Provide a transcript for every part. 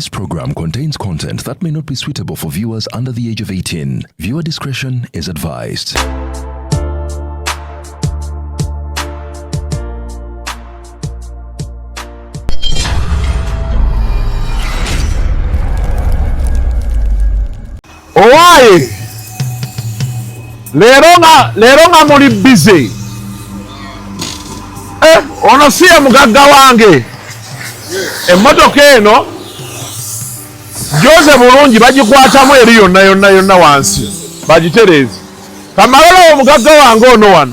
This program contains content that may not be suitable for viewers under the age of 18. Viewer discretion is advised. Owaye lero nga muli busy. Ono siye mugagga wange. Emmotoka eno Jose bulungi bagikwatamu eri yonna wansi bagitereze. Kamalolo omugagga wange ono wano.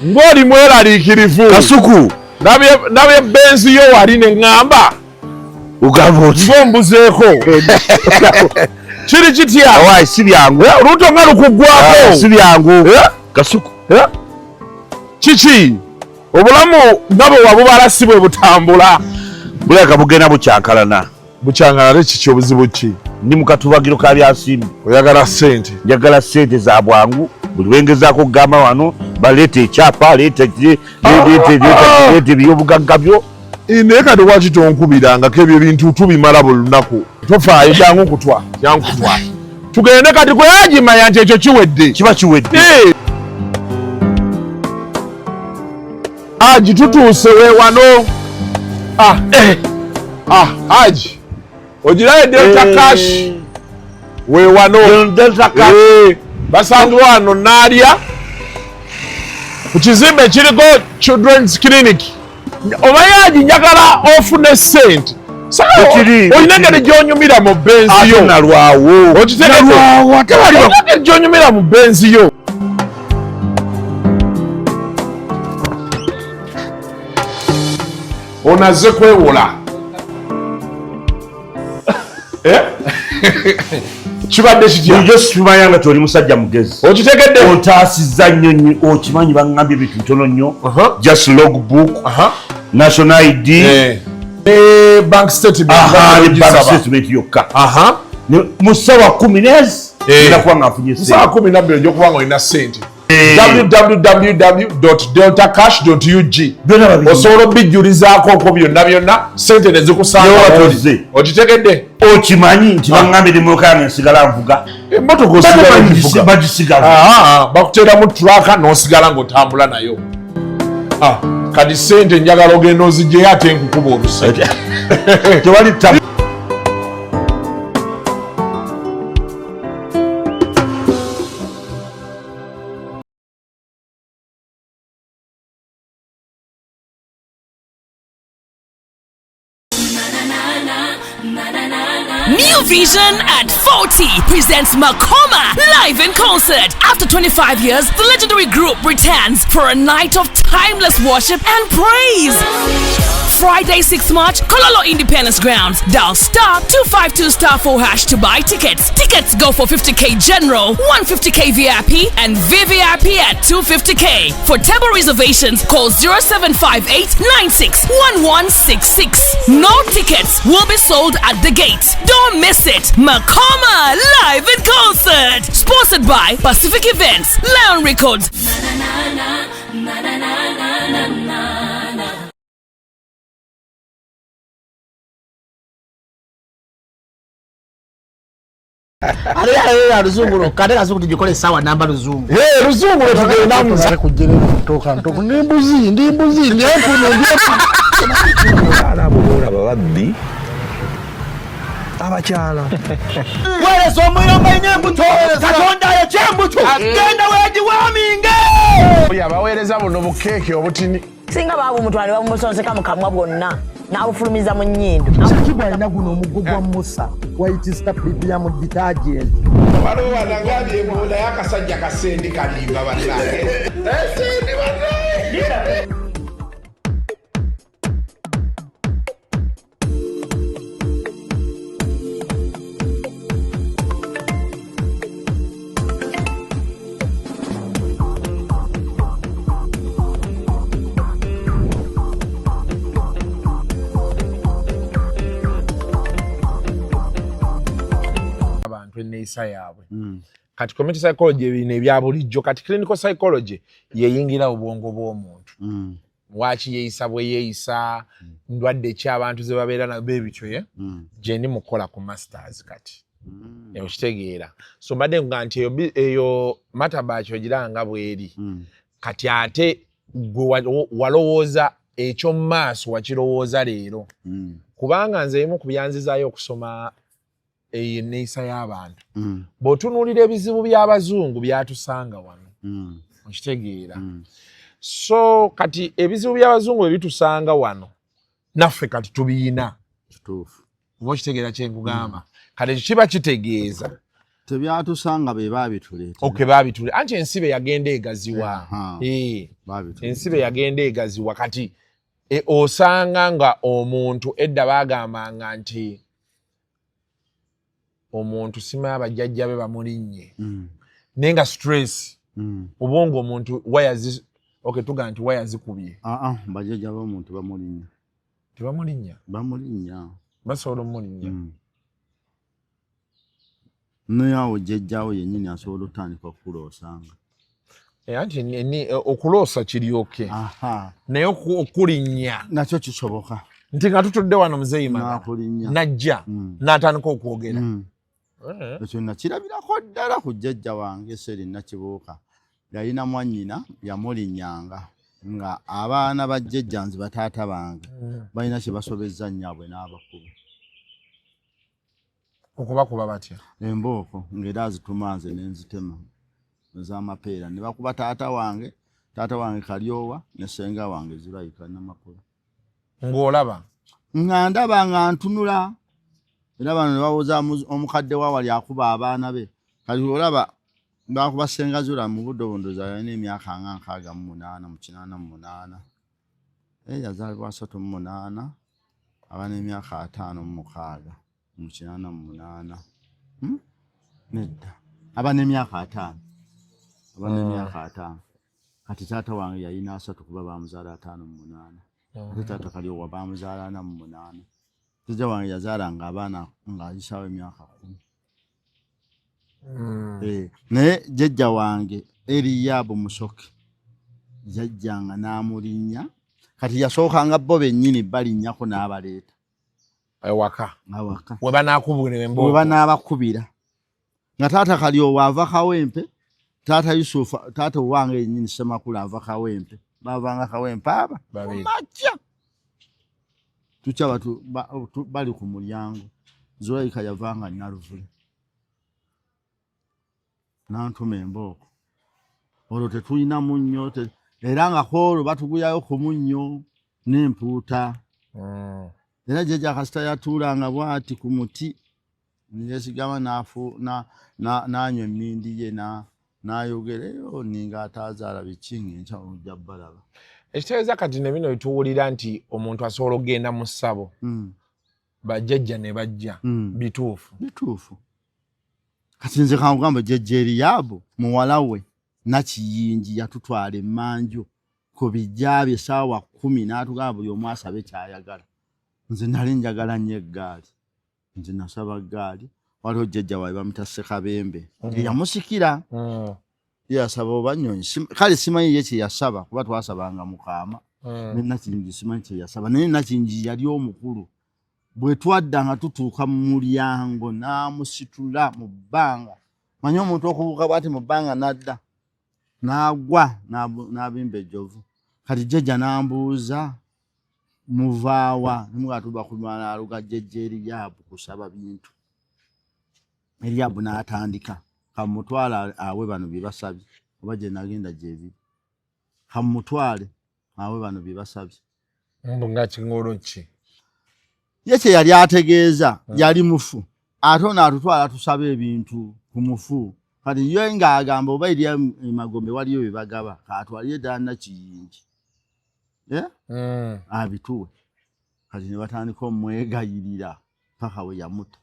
Ng'oli mweraliikirivu. Kasuku. Nabye benzi yo wali ne ŋŋamba. Ugamba oti. Ng'ombuzeeko. Kiri kitya? Awaye si byangu. Oluuto nga lukuggwako. Si byangu. Kasuku. Kiki? Obulamu nga bwe wabubala si bwe butambula. Buleka bugenda bukyankalana. Bukyankalana kiki obuzibu ki? Ndi mu katubagiro ka byasimbi. Oyagala ssente? Njagala ssente za bwangu. Buli lwengezaako okugamba wano baleeta ekyapa, leeta ebyobugagga byo. Naye kati lwaki tonkubirangako ebyo bintu tubimala buli lunaku? Tofaayo jangu kutwa. Tugende kati kwe yagimanya nti ekyo kiwedde. Kiba kiwedde. Haji tutuuse we wano. Haji ogirayo Delta Cash we wano. Delta Cash. Basanze wano naalya ku kizimbe ekiriko Children's Clinic. Obayaji njagala ofune ssente. Olina engeri gy'onyumira mu benzi yo. Nalwawo. Olina engeri gy'onyumira mu benzi yo. Onaze kwewola. Kibadde kitya? Njo simanya nga toli musajja mugezi. Okitegedde? Ontaasizza nnyo okimanyi bangambye ebintu ntono nnyo. Just logbook. National ID. Bank statement. Bank statement yokka. Mu ssaawa 10 nezi. Ndakuba nga afunye ssente. Ssaawa 12 ojja nga olina ssente. www.deltacash.ug osobola obijjulizaako okwo byonna ssente ne zikusanga. Okitegedde? Okimanyi nti bangambye emmotoka yange nsigala nvuga. Emmotoka osigala nvuga? Bagisigala. Bakuteeramu tulaka n'osigala ng'otambula nayo. Kati ssente njagala ogenda ozigyeyo ate nkukuba olusa. Tewali tabu. New Vision at 40 presents Makoma live in concert. After 25 years, the legendary group returns for a night of timeless worship and praise. Friday, 6 March, Kololo Independence Grounds. Dial *252*4# to buy tickets. Tickets go for 50k general, 150k VIP, and VVIP at 250k. For table reservations, call 0758961166. No tickets will be sold at the gate. Don't miss it. Makoma live in concert. Sponsored by Pacific Events, Lion Records. Aliya luzungu kade kasuku tujikole sawa namba luzungu. Luzungu tugenda mu kujjere kutoka ntoko ndi mbuzi ndempuno Alabula babaddi abakyala wale somuyomba inyembuto katonda ya kyembuto genda weji waminge yabaweereza buno bukeeke obutini singa babu mutwale bamusonseka mukamwa bwonna n'abufulumiza mu nnyindo. Sakibwa alina guno omuggo gwa Musa white star premium detergent. Waliwo wanangambye ebola y'akasajja kasendi kalimba bannange. Sendi bannange. Neeyisa yaabwe. Kati community psychology ebintu ebya bulijjo, kati clinical psychology yeyingira obwongo bw'omuntu. waki yeeyisa bwe yeeyisa ndwadde ki abantu ze babeera nabo ebityo ye gye ndi mukola ku masters kati okitegeera so mbadde nga nti eyo matabaki ogiranga bweri kati ate gwe walowooza ekyo mu maaso wakirowooza leero kubanga nze emu ku byanzizaayo okusoma enneeyisa y'abantu bw'otunuulira ebizibu by'abazungu byatusanga wano okitegeera so kati ebizibu by'abazungu bwe bitusanga wano naffe kati tubiyina oba okitegeera kye nkugamba kati kiba kitegeeza tebyatusanga be baabituleeta baabituleeta anti ensibe yagenda egaziwa ensibe yagenda egaziwa kati osanga nga omuntu edda baagambanga nti omuntu simanyi abajjajja be bamulinnye naye nga stress obwongo omuntu wayazi tugaa nti wayazikubye bajjajja b'omuntu bamulinnya tebamulinnya basobola omulinnya naye awo jjajjaawo yennyini asobola otandika okuloosanga anti okuloosa kiryoke naye okulinnya nakyo kisoboka nti nga tutudde wano Mzee Magala najja n'atandika okwogera ekyo nakirabirako ddala ku jjajja wange Seri Nakibuuka yalina mwannyina yamulinnyanga nga abaana ba jjajja nze bataata bange balina kye basobezza nnyabwe n'abakulu okubakuba batya embooko ng'era azituma nze n'enzitema ez'amapeera ne bakuba taata wange Kalyowa ne ssenga wange Zirayika Namakula ng'olaba nga ndaba nga ntunula era bano ne bawoza omukadde wa wali akuba abaana be kati olaba bakuba ssenga Zula mu budde obundoza yalina emyaka nga 68 mu 88 yazaalibwa 38 aba n'emyaka 56 mu 88 nedda aba n'emyaka 5 kati taata wange yalina 3 kuba bamuzaala 5 mu 8 ate taata Kalyowa bamuzaala 4 mu 8 jjajja wange yazaalanga abaana ng'ayisaawo emyaka 10 naye jjajja wange Eriyabu Musoke jjajjanga n'amulinnya kati yasookanga bo bennyini balinnyako n'abaleeta awaka we banaakubira nga taata Kalyowa ava Kawempe taata Yusufu taata wange yennyini Ssemakula ava Kawempe bavanga Kawempe aba makya tukyaba bali ku mulyango Zirayika yavanga Naluvule n'antuma embooko olwo tetulina munnyo era nga kwolwo batuguyayo ku munnyo n'empuuta era jjajja kasita yatuulanga bw'ati ku muti neyesigama n'anywa emmindi ye n'ayogera ninga ataazaala biki ng'enkya ojja balaba ekitegeeza kati ne bino bituwulira nti omuntu asobola okugenda mu ssabo bajjajja ne bajja bituufu kati nze kankugamba jjajja Eriyabu muwala we Nakiyingi yatutwala emmanju ku bijja bye essaawa 10 n'atugamba buli omu asabe kyayagala nze nali njagala nnyo eggaali nze nasaba ggaali waliwo jjajja wawe bamuyita Ssekabembe yamusikira yasaba obanyonyi kale simanyi ye kye yasaba kuba twasabanga Mukama ne Nakiyingi simanyi kye yasaba naye Nakiyingi yali omukulu bwe twadda nga tutuuka mu mulyango n'amusitula mu bbanga manyi omuntu okubuuka bw'ati mu bbanga n'adda n'agwa n'abimba ejjovu kati jjajja n'ambuuza muvaawa nimugatuba kumala aluga jjajja Eriyabu kusaba bintu Eriyabu n'atandika kamutwala awe bano bye basabye oba gye nagenda gyebiri kamutwale awe bano bye basabye nga kingolo ki ye kye yali ategeeza yali mufu ate ono atutwala tusaba ebintu ku mufu kati ye ng'agamba oba eri emagombe waliyo bye bagaba katwaliyo ddala Nakiyingi abituwe kati ne batandika omwegayirira paka we yamuta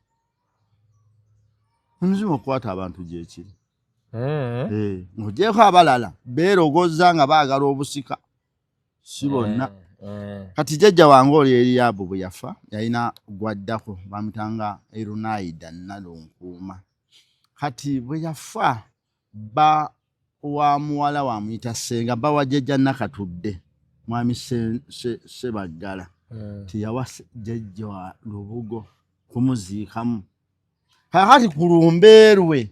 omuzimu okukwata abantu gyekiri ng'ogyeko abalala beerogoza nga baagala obusika si bonna kati jjajja wange oli Eriyabu bwe yafa yalina gwaddako bamutanga Erunaida Nalunkuuma kati bwe yafa wa muwala wamuyita Ssenga bawa jjajja Nakatudde mwami Magala tiyawa jjajja wa Lubugo kumuziikamu kakati kulumbeerwe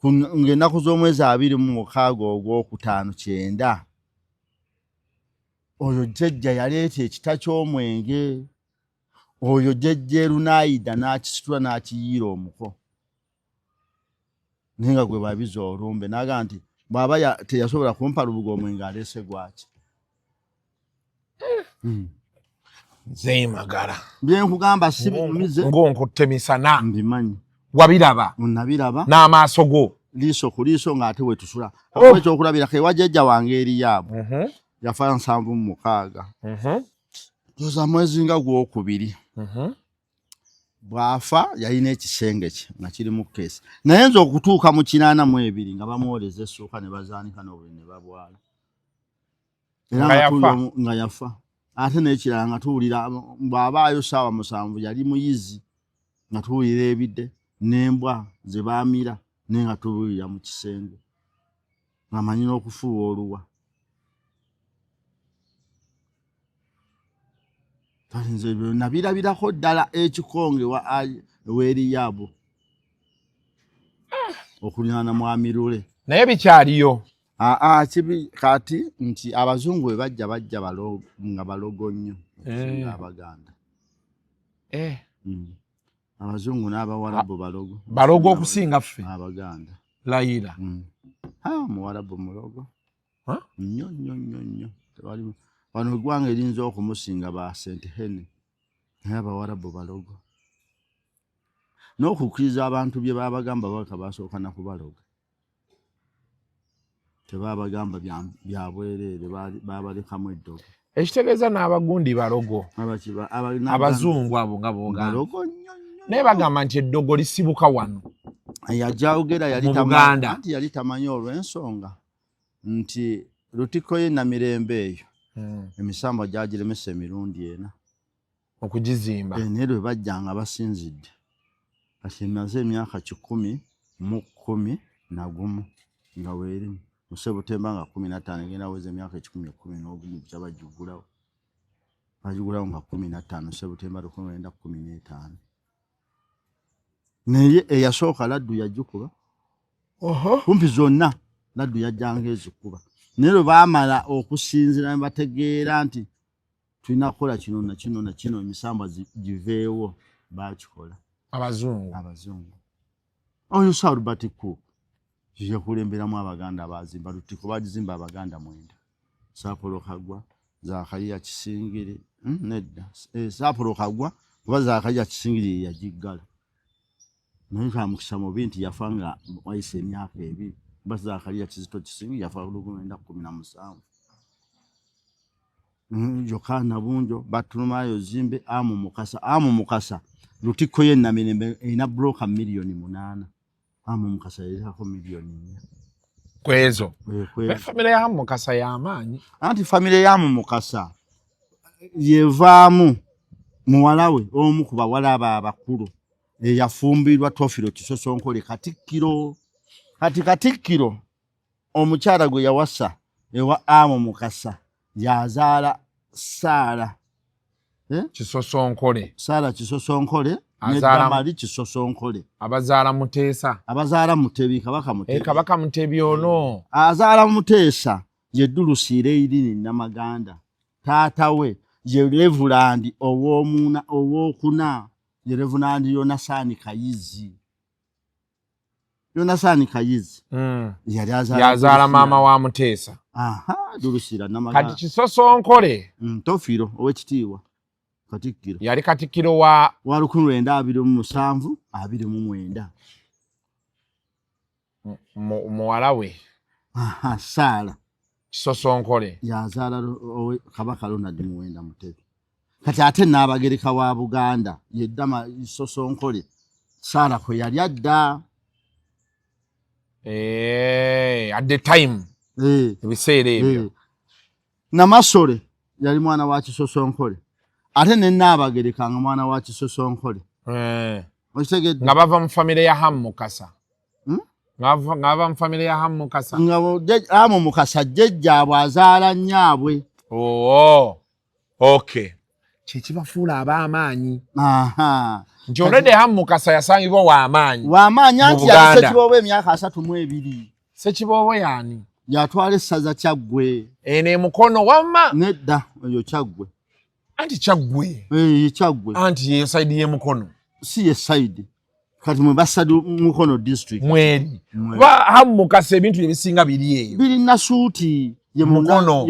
ng'ennaku z'omwezi 26 ogw'okutaano 9 oyo jjajja yaleeta ekita ky'omwenge oyo jjajja Lunaayida n'akisitula n'akiyiira omuko naye nga gwe babiza olumbe n'agamba nti bw'aba teyasobola kumpa Lubugo omwenge aleese gwaki. Mzee Magala byenkugamba si bitumize ng'onkutte misana mbimanyi wabiraba nabiraba n'amaaso go liiso ku liiso ng'ate we tusula ekyokulabira ewa jjajja wange Eriyaabo yafa 76 toza mwezi nga gwokubiri bwafa yalina ekisenge kye nga kirimu keesi naye nza okutuuka mu 82 nga bamwoleza essuuka ne bazaanika n'obuli ne babwala era nga yafa ate n'ekirala nga tuwulira bw'abaayo ssaawa 7 yali muyizi nga tuwulira ebidde n'embwa ze baamira naye nga tuwulira mu kisenge ng'amanyi n'okufuuwa oluwa. Nze ebyo nabirabirako ddala ekikonge w'Eriyaabo okuliraana mwami Lule naye bikyaliyo kibi kati nti abazungu bwe bajja nga balogo nnyo Abaganda abazungu n'Abawarabu balogo okusinga ffe Abaganda layira Muwarabu mulogo nnyo wano eggwanga erinza okumusinga ba St. Henry naye Abawarabu balogo n'okukkiriza abantu bye babagamba baka basooka na kubaloga tebabagamba bya bwereere babalekamu eddogo ekitegeeza n'abagundi balogo abazungu abo nga booganda naye bagamba nti eddogo lisibuka wano yajawogera yali tamanyi olw'ensonga nti Lutiko ye Namirembe eyo emisambo gyagiremesa emirundi ena okugizimba naye lwe bajjanga basinzidde kati emaze emyaka 11 nga weerimu mu Sebutemba nga 15 egenda weza emyaka 11 kyabagigulawo bagigulawo nga 15 Sebutemba 1915 naye eyasooka Laddu yagikuba kumpi zonna Laddu yajjanga ezikuba naye lwe baamala okusinzira ne bategeera nti tulina kukola kino na kino emisambwa giveewo bakikola abazungu oyo Sir Albert Cook yakulemberamu Abaganda abazimba Lutiko bagizimba Abaganda 9 Saapolo Kagwa Zakariya Kisingiri nedda Saapolo Kagwa kuba Zakariya Kisingiri yagiggala naye kamukisa mubi nti yafa nga wayise emyaka 2 basi Zakariya Kizito Kisingiri yafa 1917 Yokana Bunjo Batulumayo Zimbe Amu Mukasa Lutiko ye Namirembe ina broker milioni 8 Amu Mukasa yako milioni 4 kwezo familia ya Amu Mukasa ya amaanyi anti familia ya Amu Mukasa yevaamu muwalawe omu ku bawala abakulu eyafumbirwa Tofiro Kisosonkole Katikkiro Katikkiro omukyala gwe yawasa ewa Amu Mukasa yazaala Saara Kisosonkole Saara Kisosonkole Nedamali Kisosonkole abazaala Mutebi Kabaka Mutebi ono azaala Muteesa ye Dulusiire Irini Namaganda taata we ye Reverend owokuna ye Reverend Yonasaani Kayizi yazaala maama wa Muteesa Dulusiira Namaganda kati Kisosonkole Tofiro ow'ekitiibwa Katikkiro yali Katikkiro wa 1927 29 muwala we Saala Kisosonkole yazaala Kabaka Ronald Muwenda Mutebi kati ate n'Abagereka wa Buganda yeddama Kisosonkole Saala kwe yali adda at the time ebiseera ebyo Namasole yali mwana wa Kisosonkole ate ne Nnabagereka nga mwana wa Kisosonkole nga bava mu famire ya Hamu Mukasa ngava mu family ya Hamu Mukasa. Hamu Mukasa jjajja bwazaala nnyabwe. Oh. Okay. Kyekibafuula ab'amaanyi. Aha. Nti olwedde Hamu Mukasa yasangibwa w'amaanyi. W'amaanyi anti yali Ssekiboobo emyaka 32. Ssekiboobo yani? Yatwala essaza Kyaggwe. Ene Mukono wamma? Nedda oyo Kyaggwe. Anti Kyaggwe? Kyaggwe. Anti ye side ye Mukono? Si ye side. Kati mwe basadu Mukono district. Mweri. Ba Hamu Mukasa ebintu ebisinga biri eyo. Biri na suuti. Ye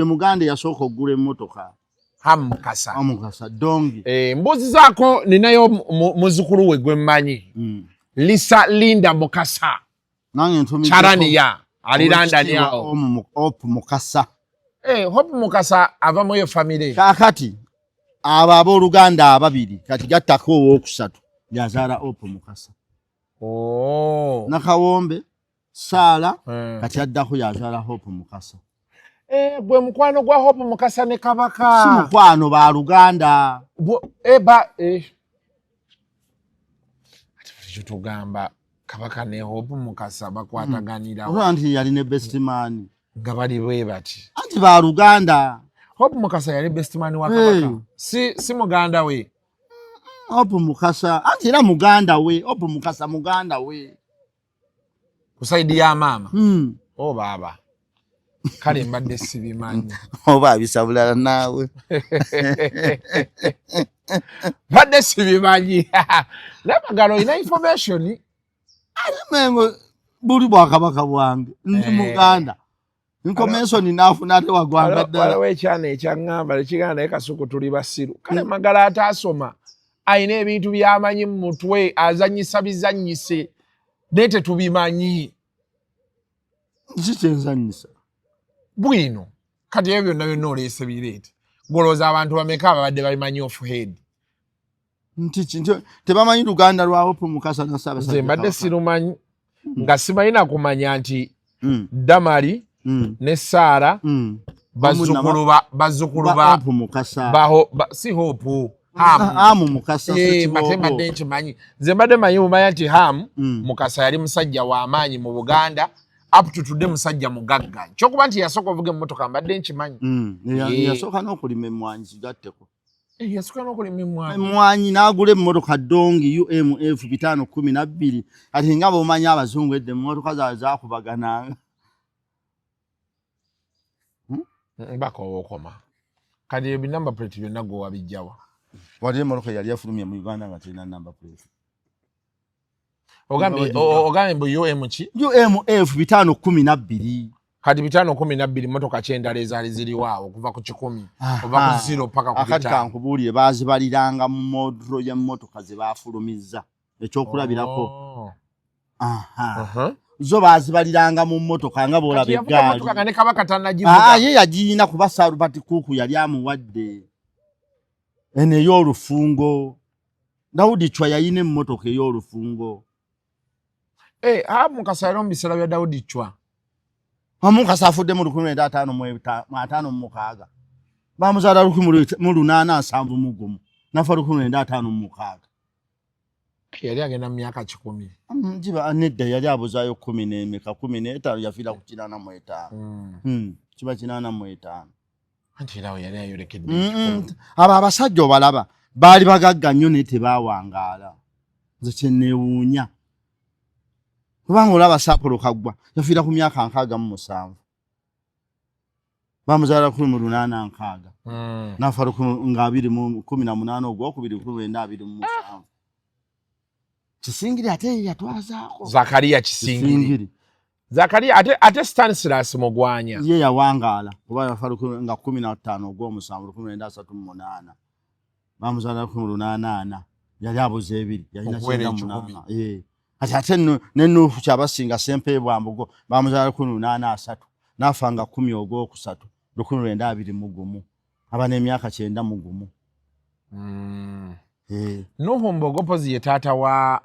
Muganda yasooka oggula emmotoka. Hamu Mukasa. Hamu Mukasa dongi. Mbuzi zaako ninayo muzukulu we gwe mmanyi. Lisa Linda Mukasa. Nange ntumidde. Charania. Aliranda ni yao. Hope Mukasa. Hope Mukasa ava mu yo family. Kakati abooluganda ababiri kati gattako owookusatu yazaala Hope Mukasa. Oh. Nakawombe Saala kati addako yazaala Hope Mukasa. Gwe mukwano gwa Hope Mukasa ne Kabaka. Si mukwano ba Luganda. Ati tugamba Kabaka ne Hope Mukasa bakwataganira. Anti yali ne best man. Nga bali bwe bati. Anti ba Luganda. Hope Mukasa yali best man wa Kabaka. Si muganda we. Hope Mukasa anti era muganda we. Hope Mukasa muganda we. Kusaidi ya mama. Oh baba. Kale mbadde sibimanyi. Oba abisabulala naawe. Mbadde sibimanyi. Namagalo ina information. Mengo buli Bwakabaka bwange ndi muganda. Information naafuna ate wagwanga ddala. Wala wekyana ekyaŋŋamba ekiganda Kasuku tuli basiru. Kale Magala ataasoma. Ayina ebintu by'amanyi mu mutwe azannyisa bizannyise. Naye tetubimanyi. Kiki kyenzannyisa? Bwino. Kati ebyo byonna oleese bireete. Golooza abantu bameka ababadde babimanyi off head. Nti tebamanyi Luganda lwa Hope Mukasa na Ssaabasajja. Nze mbadde sirumanyi. Nga simanyi na kumanya nti Damali ne Saara bazzukulu ba Hope Mukasa. Si Hope. Hamu Mukasa Mbate mbadde nkimanyi. Nze mbadde manyi mumanya nti Hamu Mukasa yali musajja w'amaanyi mu Buganda. Up to today musajja mugagga. Kyokuba nti yasooka ovuga emmotoka mbadde nkimanyi. Yasooka n'okulima emmwanyi kigatteko. Yasooka n'okulima emmwanyi. Emmwanyi n'agula emmotoka dongi UMF 512 kati nga bw'omanyi Abazungu edda emmotoka zaabwe zaakubagananga. Mbaka owookoma. Kati ebyo number plate byonna gwe wabijjawa. Wali emmotoka yali efulumye mu Uganda nga terina number plate. Ogambe mbu UM ki? UMF 512. Kati 512 motoka kyendala ezaali ziriwo awo okuva ku 10 oba ku 0 paka ku 5. Akati kankubuulire baazibaliranga mu modro y'emmotoka ze baafulumizza ekyokulabirako. Zo baazibaliranga mu mmotoka nga bw'olaba eggaali. Ye yagiyina kuba Saalubati Kuuku yali amuwadde. Eno ey'olufungo. Dawudi Chwa yayina emmotoka ey'olufungo. Hamu Mukasa yali mu biseera bya Dawudi Chwa. Hamu Mukasa afudde mu 1956. Baamuzaala 1871 nafa 1956. Yali agenda mu myaka 10. Njiba nedda yali abuzaayo 15 yafiira ku 85. Kiba 85. Anti era yali ayolekedde. Abo abasajja obalaba baali bagagga nnyo naye tebaawangaala. Nze kyenneewuunya. Kubanga olaba Saapolo Kaggwa yafiira ku myaka 67. Baamuzaala 1860. Nafa nga 2018 ogwokubiri 1927. Kisingiri ate yatwazaako. Zakaria Kisingiri. Zakaria ate Stanislas Mugwanya. Ye yawangaala kuba yafa nga 15 ogw'omusanvu 1938. Baamuzaala 1880. Yali abuze ebiri. Yalina 8. Ate ne Nuufu Kyabasinga Sempe Bwambugo baamuzaala 1883. Nafa nga 10 ogwokusatu 1921. Aba n'emyaka 91. Nuufu Mbogopozi ye taata wa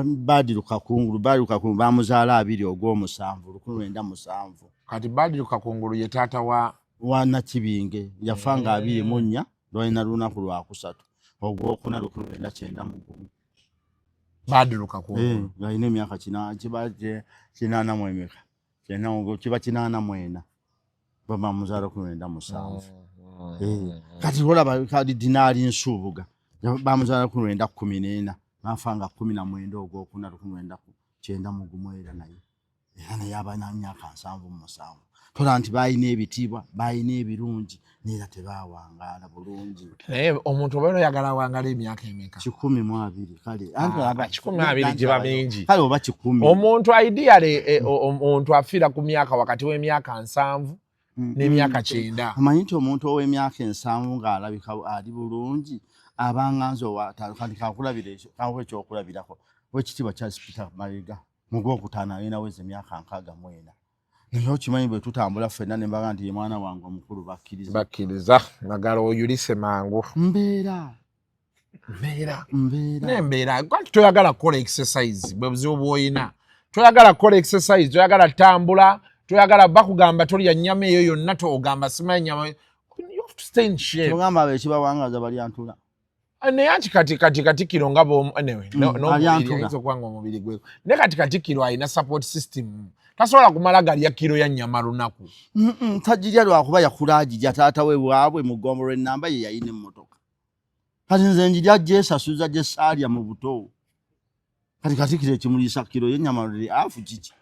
Badiru Kakungulu. Badiru Kakungulu baamuzaala 2 ogw'omusanvu 1907. Kati Badiru Kakungulu ye taata wa Nakibinge yafa nga 24 lwalina lunaku lwakusatu ogwokuna 1991. baduluka ku ngaine myaka kinana mu emeka kiba kinana mwena baba muzara kunenda musanvu kati olaba kadi dinari nsubuga bamuzala kunenda 14 nafanga 19 ogwokuna kunenda ku kyenda mugumwera naye era naye abana myaka 7 mu musanvu tola nti bayina ebitibwa bayina ebirungi nera tebawangala bulungi omuntu obayo yagala wangala emyaka emeka 12 kale antu aba 12 jiba mingi kale oba 10 omuntu ideally omuntu afira ku myaka wakati w'emyaka 7 n'emyaka 9 amanyi nti omuntu ow'emyaka 7 ng'alabika ali bulungi abanganzo watalukandika kulabira ekyo kawe ekyokulabirako wekitibwa kya Peter Mayiga mu gwokutaano alina weze emyaka 61 naye okimanyi bwe tutambula ffenna ne mbaga nti ye mwana wange omukulu bakkiriza Magala oyulise mangu mbeera nembeera kwaki toyagala kukola exercise bwe buzibu bw'oyina toyagala kukola exercise toyagala tambula toyagala bakugamba tolya nnyama eyo yonna togamba simanyi nnyama you have to stay in shape togamba abekibawangaza bali antula naye anti kati kiro nga anyway no kwanga omubiri gwe ne kati kiro alina support system tasobola kumala galya kiro ya nnyama lunaku tajirya lwakuba yakulagirya taata we waabwe mugombo lw'ennamba ye yayina emmotoka kati nze njirya gyesasuza gye saalya mu buto kati kiro ekimuliisa kiro y'ennyama luli afu kiki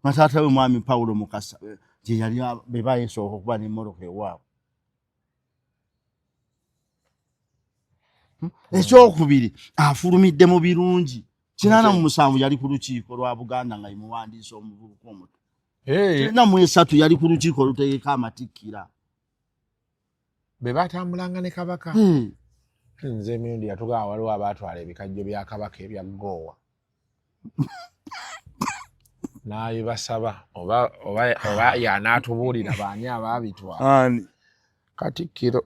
nga taata we mwami Pawulo Mukasa gye yali be bayesooka okuba n'emmotoka ewaabwe ekyokubiri afulumidde mu birungi 87 yali ku lukiiko lwa Buganda nga yimuwandiisa omuvubuka omuto 93 yali ku lukiiko olutegeka amatikkira be batambulanga ne kabaka nze emirundi yatugaa waliwo abaatwala ebikajjo bya kabaka ebya Gowa naye basaba oba yanaatubuulira baani abaabitwala Katikkiro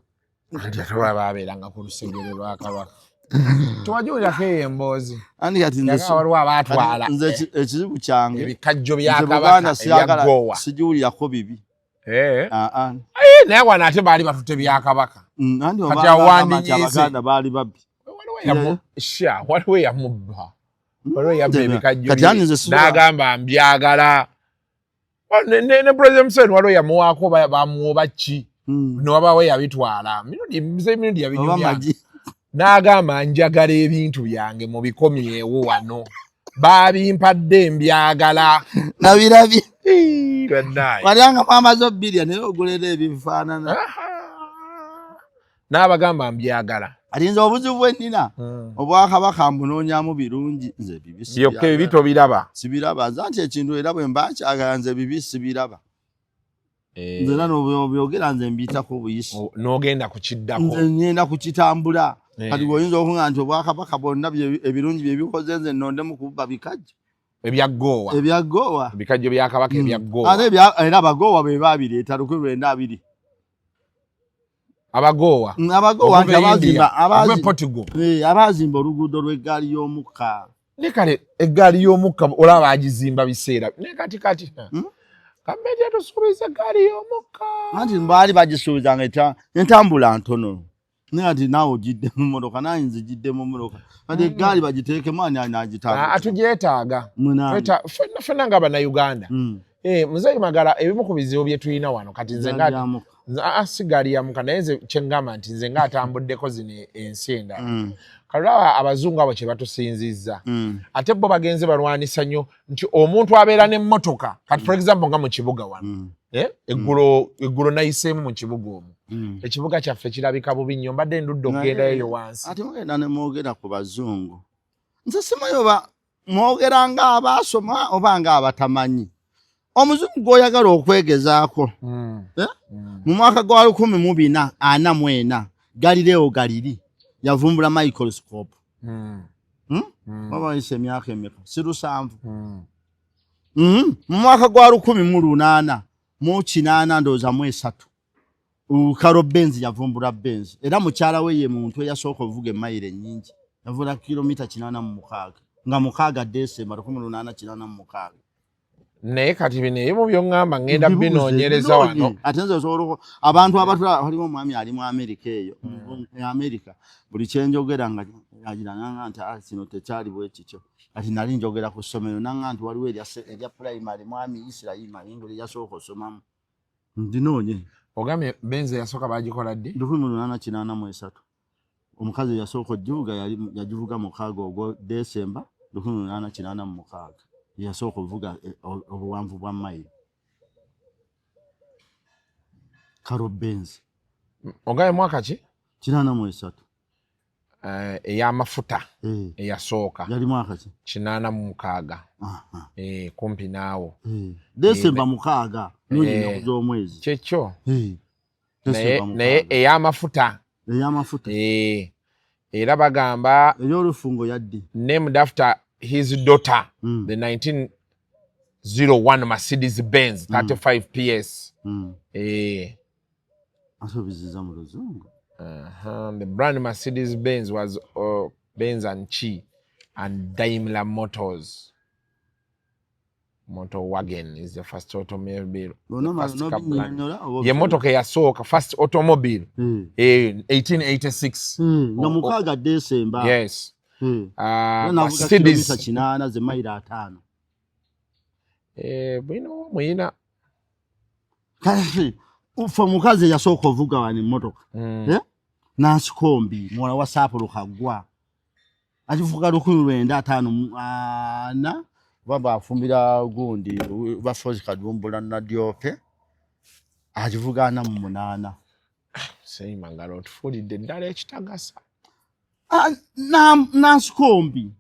nti atuba babeeranga ku lusegere lwa kabaka tuwajuulirako eyo emboozi waliwo abaatwala ekizibu kyange ebikajjo bya kabaka ebya Gowa sijuulirako bibi naye wano ate baali batutte bya kabaka kati awandinyise baali babbi waliwo eyamubba waliwo eyabba ebikajjo n'agamba mbyagala ne President Museveni waliwo yamuwaako bamuwoba ki n'obawe yabitwala emirundi yabinyumya n'agamba njagala ebintu byange mu bikomyewo wano baabimpadde mbyagala nabirabye walanga mwamazo bilya naye ogulera ebifaanana n'abagamba mbyagala alinza obuzibu bwennina obwakabaka mbunoonyamu birungi nze bibi byokka ebibi tobiraba sibiraba nze nti ekintu era bwe mba nkyagala nze bibi sibiraba nze era n'obyogera nze mbiyitako buyisi n'ogenda kukiddako nze ngenda kukitambula kati bw'oyinza okuŋŋa nti obwakabaka bwonna ebirungi bye bikoze nze nnondemu kubba bikajjo ebya Gowa ebikajjo bya kabaka ebya Gowa era abagowa be baabireeta 1920 abagowa nti abaazimba oluguudo lw'eggaali y'omukka ne kale eggaali y'omukka olaba agizimba biseera ne kati Kambeje tusuubiza eggaali y'omukka anti baali bagisuubizanga entambula ntono naye ati naawe ogidde mu mmotoka naye nzigidde mu mmotoka kati eggaali bagiteekemu ani agitambula atugyetaaga ffenna nga bannayuganda Mzee Magala ebimu ku bizibu bye tulina wano kati nze si gaali ya muka naye nze kye ngamba nti nze ng'atambuddeko zino ensi endala kalaba abazungu abo kye batusinzizza ate bo bagenze balwanisa nnyo nti omuntu abeera n'emmotoka kati for example nga mu kibuga wano eggulo nayiseemu mu kibuga omwo ekibuga kyaffe kirabika bubi nnyo mbadde ndudde okugendayo wansi ate mugenda ne mwogera ku bazungu nze simanyi oba mwogera ng'abaasoma oba ng'abatamanyi omuzungu gw'oyagala okwegezaako mu mwaka gwa 1444 Galileo Galili yavumbula microscope wabayise emyaka emeka si 7 mu mwaka gwa 1800 mu 8 ndowooza mu 3 Carol Benz yavumbula Benz era mukyala we ye muntu eyasooka ovuga emayiro ennyingi yavuga kilomita 86 nga 6 December 1886 naye kati bino ebimu byongamba ngenda binoonyereza wano ate nze osobola abantu abatula waliwo omwami ali mu Amerika eyo Amerika buli kyenjogera nga agira nanga nti kino tekyali bwe kikyo ati nali njogera ku ssomero nanga nti waliwo erya primary mwami Isirayima ingoli yasooka osomamu ndinoonye ogambye benze yasooka bagikola ddi 1883 omukazi yasooka ojjuga yagivuga mu kaaga ogwo December 1886 yasooka ovuga obuwanvu bwa mayiro Karo Benz ogaye mwaka ki 83 ey'amafuta eyasooka yali mwaka ki 86 kumpi naawo December mukaaga n'olina kuz'omwezi kyekyo naye ey'amafuta era bagamba ey'olufungo yaddi named after his daughter the 1901 Mercedes Benz 35 PS asobiziza mu luzungu the brand Mercedes Benz was Benz and Chi and Daimler Motors motor wagon is the first automobile ye motoka yasooka first automobile 1886 no mukaaga December yes Mercedes 8 ze maira 5 bino muyina kasi ufa mukazi yasooka ovuga wani motoka nansikombi muwala wa Saapolo kagwa ajivuga 1905 baba afumbira gundi bafozi kadumbula na diope ajivuga na mu 8 Mzee Magala otufulidde ddala ekitagasa nansikombi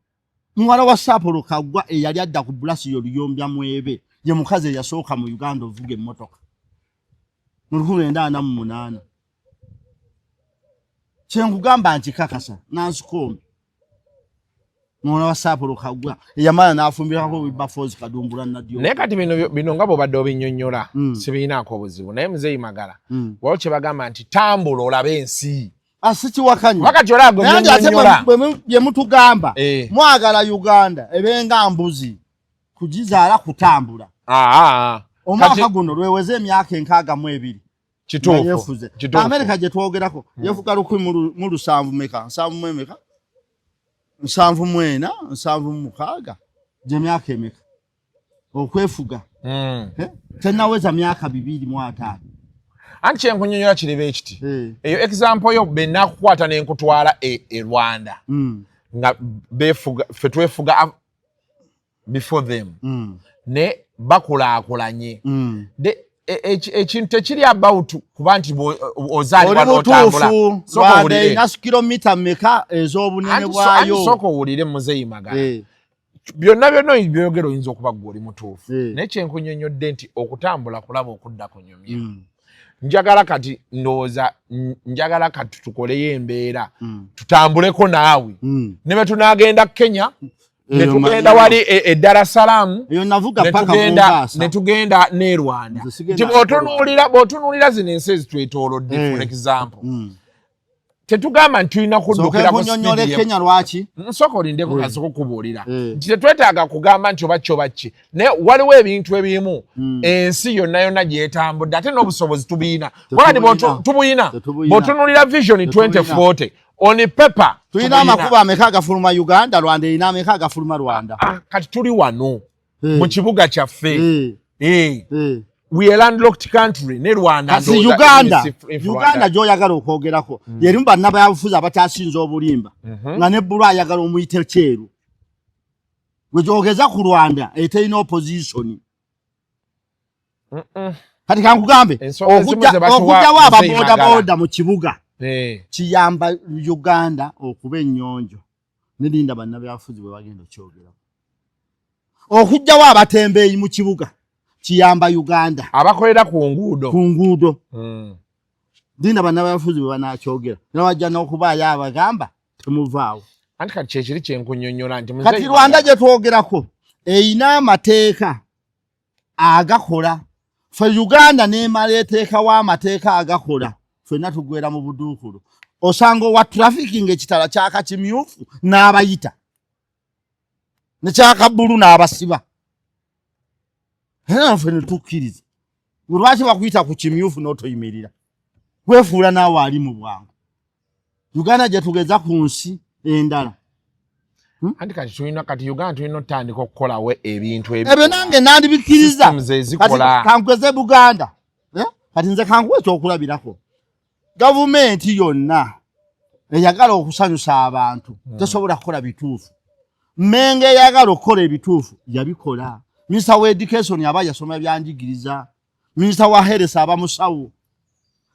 muwala wa Saapolo kagwa eyali adda ku bulasi yolyyombya mwebe ye mukazi yasooka mu Uganda ovuga emmotoka 1908 kyengugamba nti kakasa nansikombi muwala wa Saapolo kagwa eyamala n'afumbirako bafozi kadumbula nadyo naye kati bino nga bw'obadde obinnyonnyola sibiinaako obuzibu naye Mzee Magala waliwo kye bagamba nti tambula olabe ensi asikiwakanya wakati olago byonyonnyola bye mutugamba mwagala Uganda ebenga mbuzi kugizaala kutambula omwaka guno lweweze emyaka 62 kituufu Amerika gye twogerako yefuka 17 meka 7 meka 7 7 gye myaka emeka okwefuga tenaweza myaka 2 anti kyenkunyonnyola kiriba ekiti eyo example yo benakukwata n'enkutwala e Rwanda nga ffe twefuga before them ne bakulaakulanye ekintu tekiri about kuba nti ozaalibwa n'otambula ina kilomita meka ez'obunene bwayo soko owulire Mzee Magala byonna byogera oyinza okuba gwe oli mutuufu naye kyenkunnyonnyodde nti okutambula kulaba okudda ku nyumya njagala kati ndowooza njagala kati tukoleyo embeera tutambuleko naawe ne bwe tunaagenda Kenya netugenda wali Dar es Salaam netugenda ne Rwanda nti bw'otunuulira zino ensi ezitwetoolodde for example tetugamba nti tulina kuddukirako Kenya lwaki nsooka olindeko kasoko kubuulira nti tetwetaaga kugamba nti oba ki naye waliwo ebintu ebimu ensi yonna gyetambudde ate n'obusobozi tubiina wali tubuyina bw'otunuulira vision 2040 on paper tulina amakuba ameka agafuluma Uganda Rwanda erina ameka agafuluma Rwanda kati tuli wano mu kibuga kyaffe we are landlocked country ne Rwanda Uganda gyoyagala okwogerako yeri mubanna byabufuzi abatasinza obulimba nga ne Bulu ayagala omuyite kyeru gwe gyogeza ku Rwanda eterina opposition kati kankugambe okujjawo ababodaboda mu kibuga kiyamba Uganda okuba ennyonjo nelinda banna byabufuzi bwe bagenda okyogera okujjawo abatembeeyi mu kibuga kiyamba Uganda abakolera ku nguudo dinda banna byabufuzi bwe banakyogera nawajja n'okubaayo abagamba temuvaawo anti kati kyekiri kyenkunnyonnyola nti kati Rwanda gye twogerako eyina amateeka agakola fe Uganda n'emala eteekawo amateeka agakola ffenna tugwera mu buduukulu osanga wa trafficking ekitala kyaka kimyufu n'abayita ne kyaka bbulu n'abasiba naffe ne tukkiriza lwaki bakuyita ku kimyufu n'otoyimirira weefuula naawe ali mu bwangu Uganda gye tugeza ku nsi endala anti kati Uganda tulina otandika okukolawo ebintu ebyo nange nandibikkiriza kankweze Buganda kati nze kankuwa ekyokulabirako gavumenti yonna eyagala okusanyusa abantu tesobola kukola bituufu Menge eyagala okukola ebituufu yabikola Minister wa Education yaba yasoma byanjigiriza Minister wa Health aba musawo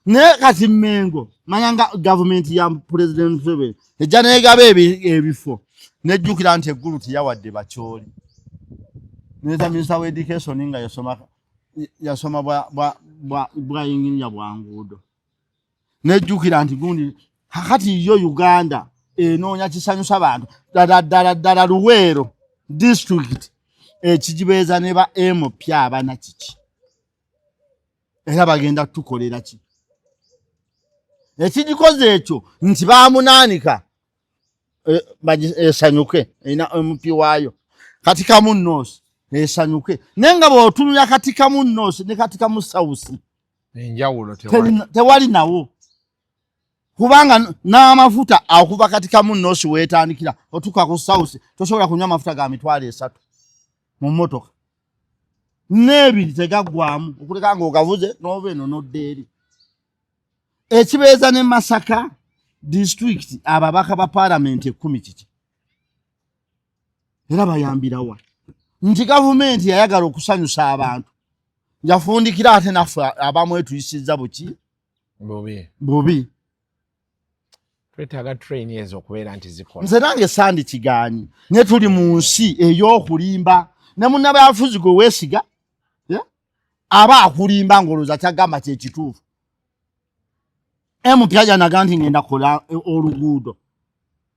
ne kati Mengo manyanga government ya President Museveni ejana egabe ebifo nejjukira nti eggulu tiyawadde bakyoli neza Minister wa Education nga yasoma bwa yinginya bwangudo nejjukira nti gundi hakati yo Uganda enoonya kisanyusa abantu dala Luweero district ekijibeeza ne ba MP abana kiki era bagenda tukolera ki ekigikoze ekyo nti baamunaanika esanyuke ina MP waayo katika munnosi esanyuke nenga bw'otunula katika munnosi ne katika musawusi enjawulo tewali nawo kubanga n'amafuta akuva katika munnosi weetandikira otuka ku south tosobola kunywa amafuta ga mitwalo 3 mu mmotoka n'ebiri tegaggwamu okuleka ng'ogavuze n'ova eno n'oddeeri ekibeeza ne Masaka district ababaka ba parliament 10 kiki era bayambirawa nti gavumenti yayagala okusanyusa abantu yafundikira ate naffe abamu etuyisizza bubi twetaaga train ezo okubeera nti zikola nze nange sandi kigaanyi ne tuli mu nsi ey'okulimba ne munnabyabufuzi gwe weesiga aba akulimba ng'olowooza kyagamba kyekituufu MP yanaga nti ngenda kola oluguudo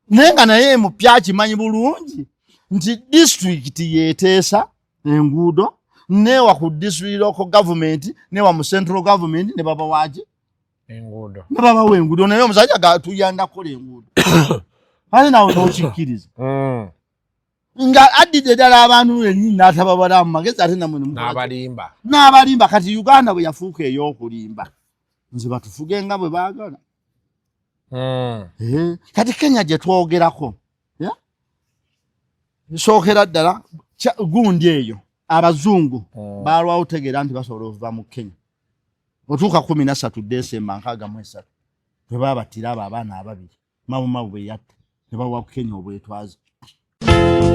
naye nga naye MP akimanyi bulungi nti district yeeteesa enguudo newa ku district local government newa mu central government ne baba waaki enguudo ne baba w'enguudo naye omusajja gatuyanda kola enguudo ate nawe n'okikkiriza nga addidde ddala abantu ennyini n'atababala mu magezi ate namwe n'abalimba kati Uganda bwe yafuuka ey'okulimba nze batufuge nga bwe baagala kati Kenya gye twogerako sookera ddala gundi eyo abazungu baalwawo otegeera nti basobola okuva mu Kenya otuuka 13 December 63 bwe baabattira abo abaana ababiri mabumabu bwe yatta ne bawa ku Kenya obwetwaze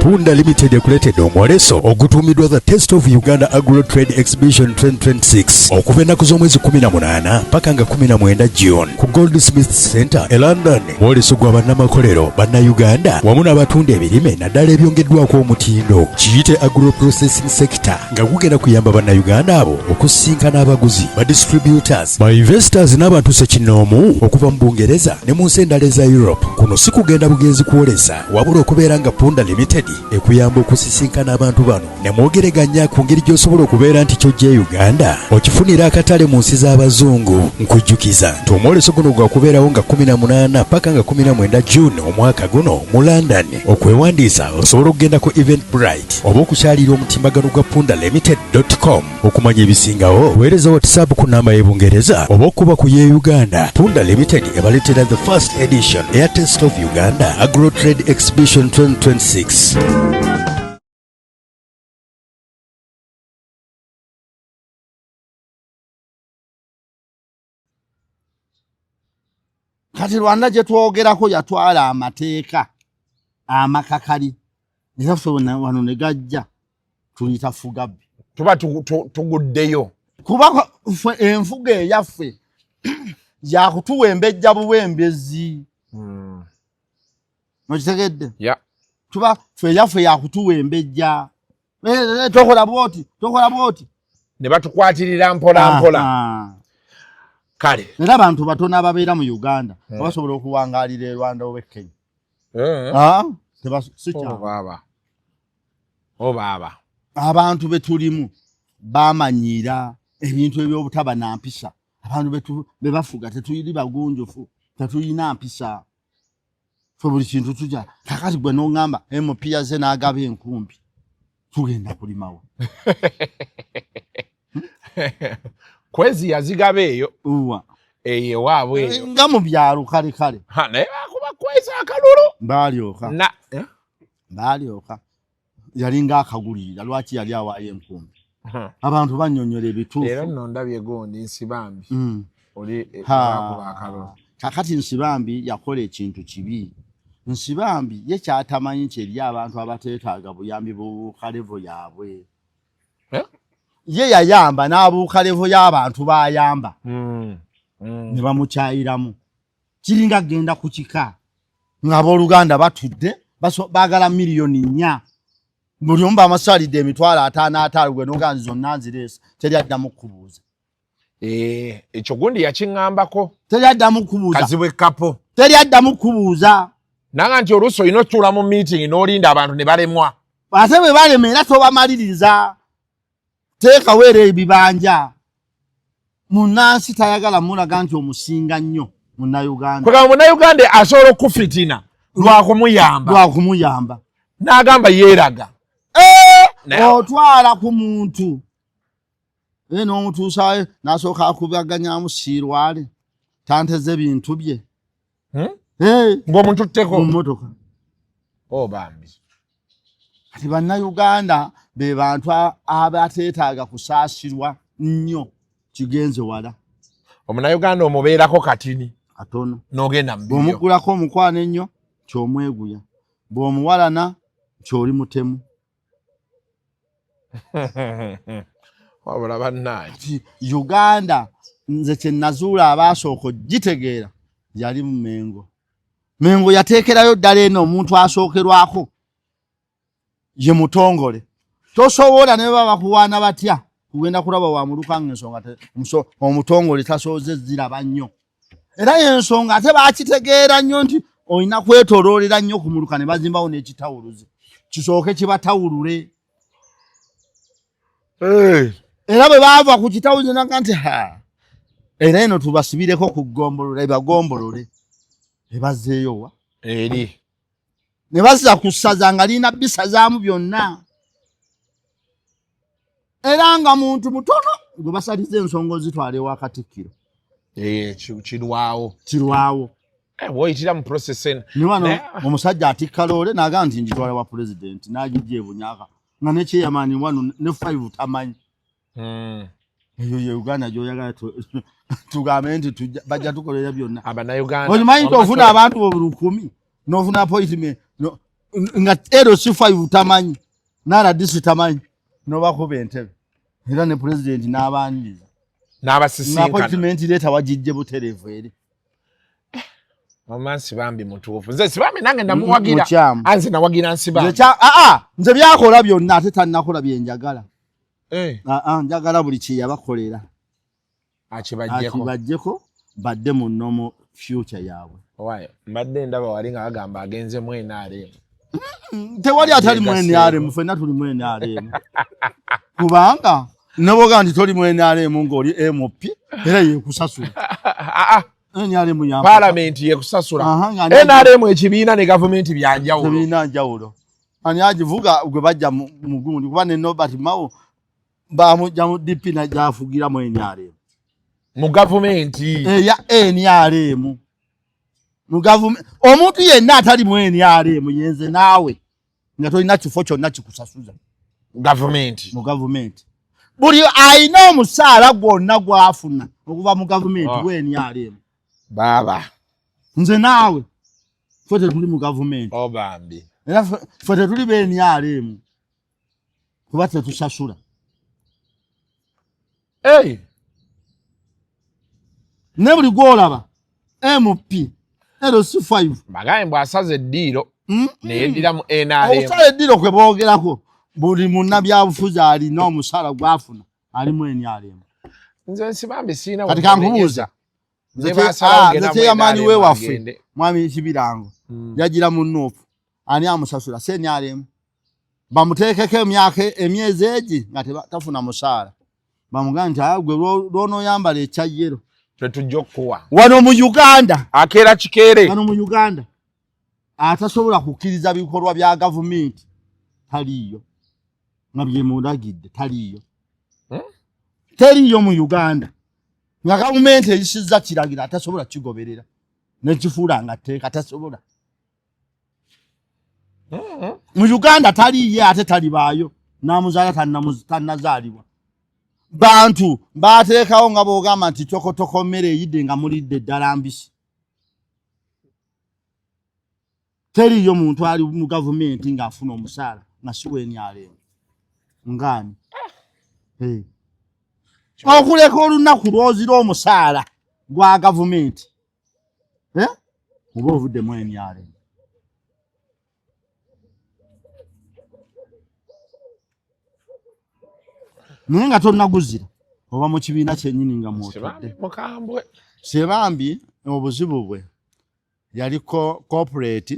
Punda Limited ekuleetedde omwoleso ogutuumiddwa The Taste of Uganda Agro Trade Exhibition 2026 okuva ennaku z'omwezi 18 paka nga 19 June ku Goldsmith Center e London. Mwoleso gwa bannamakolero bannayuganda wamu n'abatunda ebirime naddala ebyongeddwako omutindo. Kiyite Agro Processing Sector nga gugenda kuyamba bannayuganda abo okusisinkana abaguzi ba distributors ba investors n'abantu sekinnoomu okuva mu Bungereza ne mu nsi endala eza Europe. Kuno si kugenda bugenzi kwolesa wabula okubeera nga Punda Limited ekuyamba okusisinkana abantu bano ne mwogeraganya ku ngeri gy'osobola okubeera nti ky'ojja Uganda okifunira akatale mu nsi z'abazungu. Nkujjukiza nti omwoleso guno gwakubeerawo nga 18 paka nga 19 June omwaka guno mu London. Okwewandiisa osobola okugenda ku Eventbrite oba okukyalira omutimbagano gwa pundalimited.com okumanya ebisingawo. Weereza WhatsApp ku nnamba y'Ebungereza oba okuba ku y'Uganda. Punda Limited ebaleetera the first edition eya Taste of Uganda Agro Trade Exhibition 2026. kati Rwanda gye twogerako yatwala amateeka amakakali era ffe wano ne gajja tuyita fugabbi tuba tuguddeyo kuba enfuga eyaffe yakutuwembejja buwembezi nokitegedde tuba ffe eyaffe yakutuwembejja tokola bwoti ne batukwatirira mpola mpola. Kale era abantu batono ababeera mu Uganda basobola okuwangaalira e Rwanda oba e Kenya. Obaaba abantu betulimu bamanyira ebintu eby'obutaba na mpisa. Abantu bebafuga tetuyiri bagunjufu tetuyina mpisa ffe buli kintu tujja kakati gwe n'oŋŋamba MP yaze n'agaba enkumbi tugenda kulimawo Kwezi yazigabe eyo. Uwa. Eyo waabwe eyo. Nga mu byalo kale kale. Ha naye bakuba kwezi akalulu. Balyoka. Na balyoka. Yalinga akagulira lwaki yali awaayo enkumbi. Abantu banyonyola ebituufu. Era nno ndabye gondi Nsibambi. Oli bakuba akalulu. Kakati Nsibambi yakola ekintu kibi. Nsibambi ye kyatamanyi kyeri abantu abateetaaga buyambi bw'obukalevo yaabwe. Ye yayamba n'abukalevo y'abantu bayamba. Ne bamukyayiramu. Kiringa agenda ku kika. Ng'abooluganda batudde baagala miliyoni 4. Buli omu bamasaalidde emitwalo 5 gwe n'oganzi zonna nzireese teri addamu kubuuza. Ekyo gundi yakiŋŋambako. Teri addamu kubuuza. Kazibwe kapo. Teri addamu kubuuza. Nanga nti oluusi olina otuula mu meeting n'olinda abantu ne balemwa. Ate bwe balema era tobamaliriza. Teekawo era ebibanja. Munnansi tayagala mulaga nti omusinga nnyo Munnayuganda. Kugamba Munnayuganda asobola okufitina lwakumuyamba. Lwakumuyamba. N'agamba yeeraga. Otwala ku muntu. N'omutuusayo n'asooka akubaganyamu siirwale. Tanteze bintu bye. Ng'omuntu tutteko. Mu mmotoka. Bambi. Kati Bannayuganda be bantu abateetaaga kusaasirwa nnyo kigenze wala. Omunnayuganda omubeerako katini. Katono. N'ogenda mu bibyo. Bw'omugulako omukwana ennyo ky'omweguya. Bw'omuwalana ky'oli mutemu. Wabula bannange. Uganda nze kye nazuula abaasooka ogitegeera yali mu Mengo. Mengo yateekerayo ddala eno omuntu asookerwako ye mutongole. Tosobola ne baba bakuwaana batya kugenda kulaba wa muluka ng'ensonga omutongole tasooze ziraba nnyo. Era y'ensonga ate baakitegeera nnyo nti olina kwetooloolera nnyo ku muluka ne bazimbawo n'ekitawuluzi. Kisooke kibatawulule. Era bwe baava ku kitawuluzi naga nti era eno tubasibireko ku ggombolole bagombolole. Ebazzeeyo wa? Eri. Ne bazza ku ssaza nga lina bisazaamu byonna. Era nga muntu mutono gwe basaliza ensonga ozitwala ewa Katikkiro. Kirwawo. Kirwawo. Bw'oyitira mu process eno. Ne wano omusajja atikka loole n'agamba nti njitwala wa president n'agijja e Bunyaka. Nga ne chairman wano ne 5 tamanyi. Eyo ye Uganda gy'oyagala tugambe nti bajja tukolera byonna. Abannayuganda. Omanyi nti ofuna abantu bobuli 10 n'ofuna appointment nga LC5 tamanyi n'RDC tamanyi n'obakuba entebe. Era ne president n'abaaniriza. N'abasisinkana. N'appointment leeta wagijje butereevu eri. Mama Nsibambi mutuufu. Nze Nsibambi nange namuwagira. Anze nawagira Nsibambi. Nze byakola byonna ate tannakola bye njagala. Njagala buli kye yabakolera. Akibajjeko badde mu normal future yaabwe. Waayo, mbadde ndaba wali nga bagamba agenze mu NRM. Tewali atali mu NRM, ffenna tuli mu NRM. Kubanga noboga nti toli mu NRM ng'oli MP era yeekusasula. NRM ya Parliament yeekusasula. NRM ekibiina ne gavumenti bya njawulo. Ebibiina njawulo. Ani agivuga gwe bajja mu gundi kuba ne Nobert Mao bamujja mu DP na jafugira mu NRM. Mu gavumenti. Ya NRM. Mu gavumenti. Omuntu yenna atali mu NRM yenze naawe. Nga tolina kifo kyonna kikusasuza. Gavumenti. Mu gavumenti. Buli ayina omusaala gwonna gwafuna okuva mu gavumenti gwe NRM. Baba. Nze naawe. Fote tuli mu gavumenti. Bambi. Era fote tuli be NRM. Kuba tetusasula. Ne buli gwolaba MP LC5 bagaye mbwasaze eddiiro neyeddira mu NRM. Okusala eddiiro kwe boogerako buli munnabyabufuzi alina omusala gwafuna ali mu NRM. Nze Nsibambi siina kati kankubuuza nze yamaani we waffe mwami Kibirango yagira mu Nuupu ani amusasula se NRM bamuteekeko emyezi egi nga tafuna musaala bamugamba nti gwe lw'onooyambala ekyayero tetujja okuwa wano mu Uganda akeera kikeere wano mu Uganda atasobola kukkiriza bikolwa bya gavumenti taliyo nga bye mulagidde taliyo teriyo mu Uganda nga gavumenti eyisizza kiragira atasobola kigoberera nekifuula nga tteeka atasobola. Mu Uganda taliye ate talibaayo namuzaala tannazaalibwa. Bantu bateekawo nga boogamba nti tokotoko mmere eyidde nga mulidde ddala mbisi. Teriyo muntu ali mu gavumenti ng'afuna omusaala nga si w'enyaleemu ngaani. Okuleka olunaku lw'ozira omusaala gwa gavumenti oba ovuddemu enyaleemu. Naye nga tonnaguzira oba mu kibiina kyennyini nga mwotodde. Sebambi obuzibu bwe yali corporate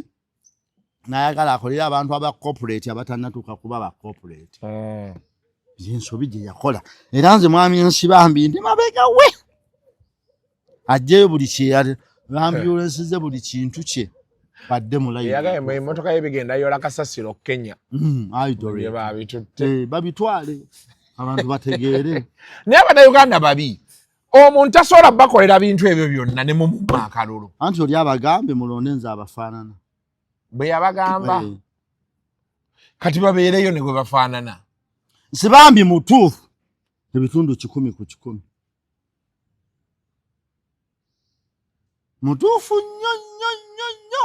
n'ayagala akolera abantu aba corporate abatannatuuka kuba ba corporate. Ensobi gye yakola era nze mwami Nsibambi ndi mabega we ajjeyo buli kye ambulance ze buli kintu kye badde mu live. Yagaye emmotoka y'ebigenda yola kasasiro Kenya. Idole babitwale abantu bategeere. Naye Abannayuganda babi omuntu asobola bakolera bintu ebyo byonna ne mumumma akalulu. Anti oli abagambe mulonde nze abafaanana. Bwe yabagamba kati babeereyo ne bwe bafaanana. Nsibambi mutuufu ebitundu 100 ku 100. Mutuufu nnyo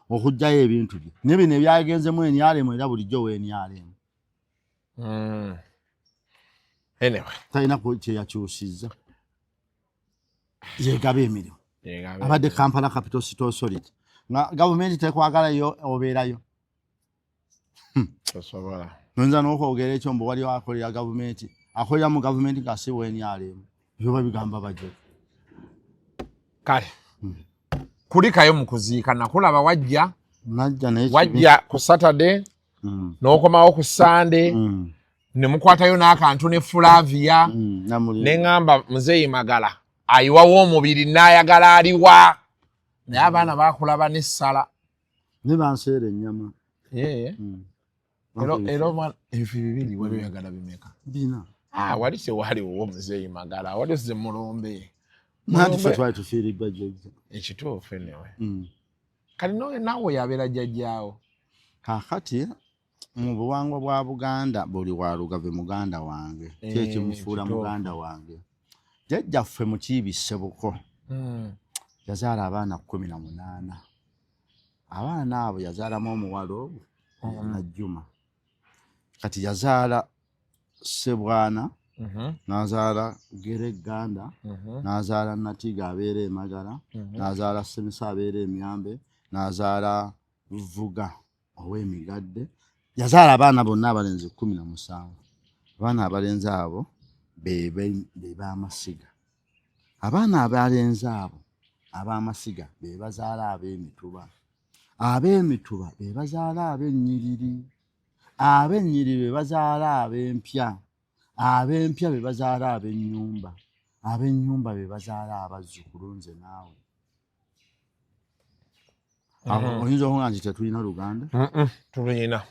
okugjayo ebintu bye. Ne bino ebyagenzemu enyalemu era bulijjo w'enyalemu. Anyway. Talina kye yakyusizza. Yeegaba emirimu. Abadde Kampala Capital City Authority. Nga gavumenti tekwagalayo obeerayo. Tosobola. Nza n'okwogera ekyo mbu wali akolera gavumenti. Akolera mu gavumenti nga si w'enyalemu. Byo babigamba bajjo. Kale. Kulikayo mu kuziika nakulaba wajja ku Saturday n'okomawo ku Sunday ne mukwatayo n'akantu ne Flavia ne ngamba Mzee Magala ayiwawo omubiri n'ayagala aliwa naye abaana bakulaba n'essala ne banseera ennyama. Ero mwana ebifi bibiri wali oyagala bimeka? Bina. Wali sewaliwo Mzee Magala wali ze mulombe. Nati fe twali tufiiriddwa jjajja. Ekituufu enewe. Kati naawe yabeera jjajjaawo. Kaakati mu buwangwa bwa Buganda buli walugave muganda wange. Kyekimufuula muganda wange. Jjajjaffe mu Kiibissebuko. Yazaala abaana 18. Abaana abo yazaalamu omuwala ogwo Najjuma. Kati yazaala Ssebwana. Nazaala Gereganda, nazaala Natiga abeera e Magala, nazaala Semisa abeera e Myambe, nazaala Vuga ow'Emigadde. Yazaala abaana bonna abalenzi 17. Abaana abalenzi abo be b'amasiga. Abaana abalenzi abo ab'amasiga be bazaala ab'emituba. Ab'emituba be bazaala ab'ennyiriri. Ab'ennyiriri be bazaala ab'empya. Ab'empya be bazaala ab'ennyumba. Ab'ennyumba be bazaala abazzukulu nze naawe. Oyinza okuŋŋamba nti tetulina Luganda? Tulina.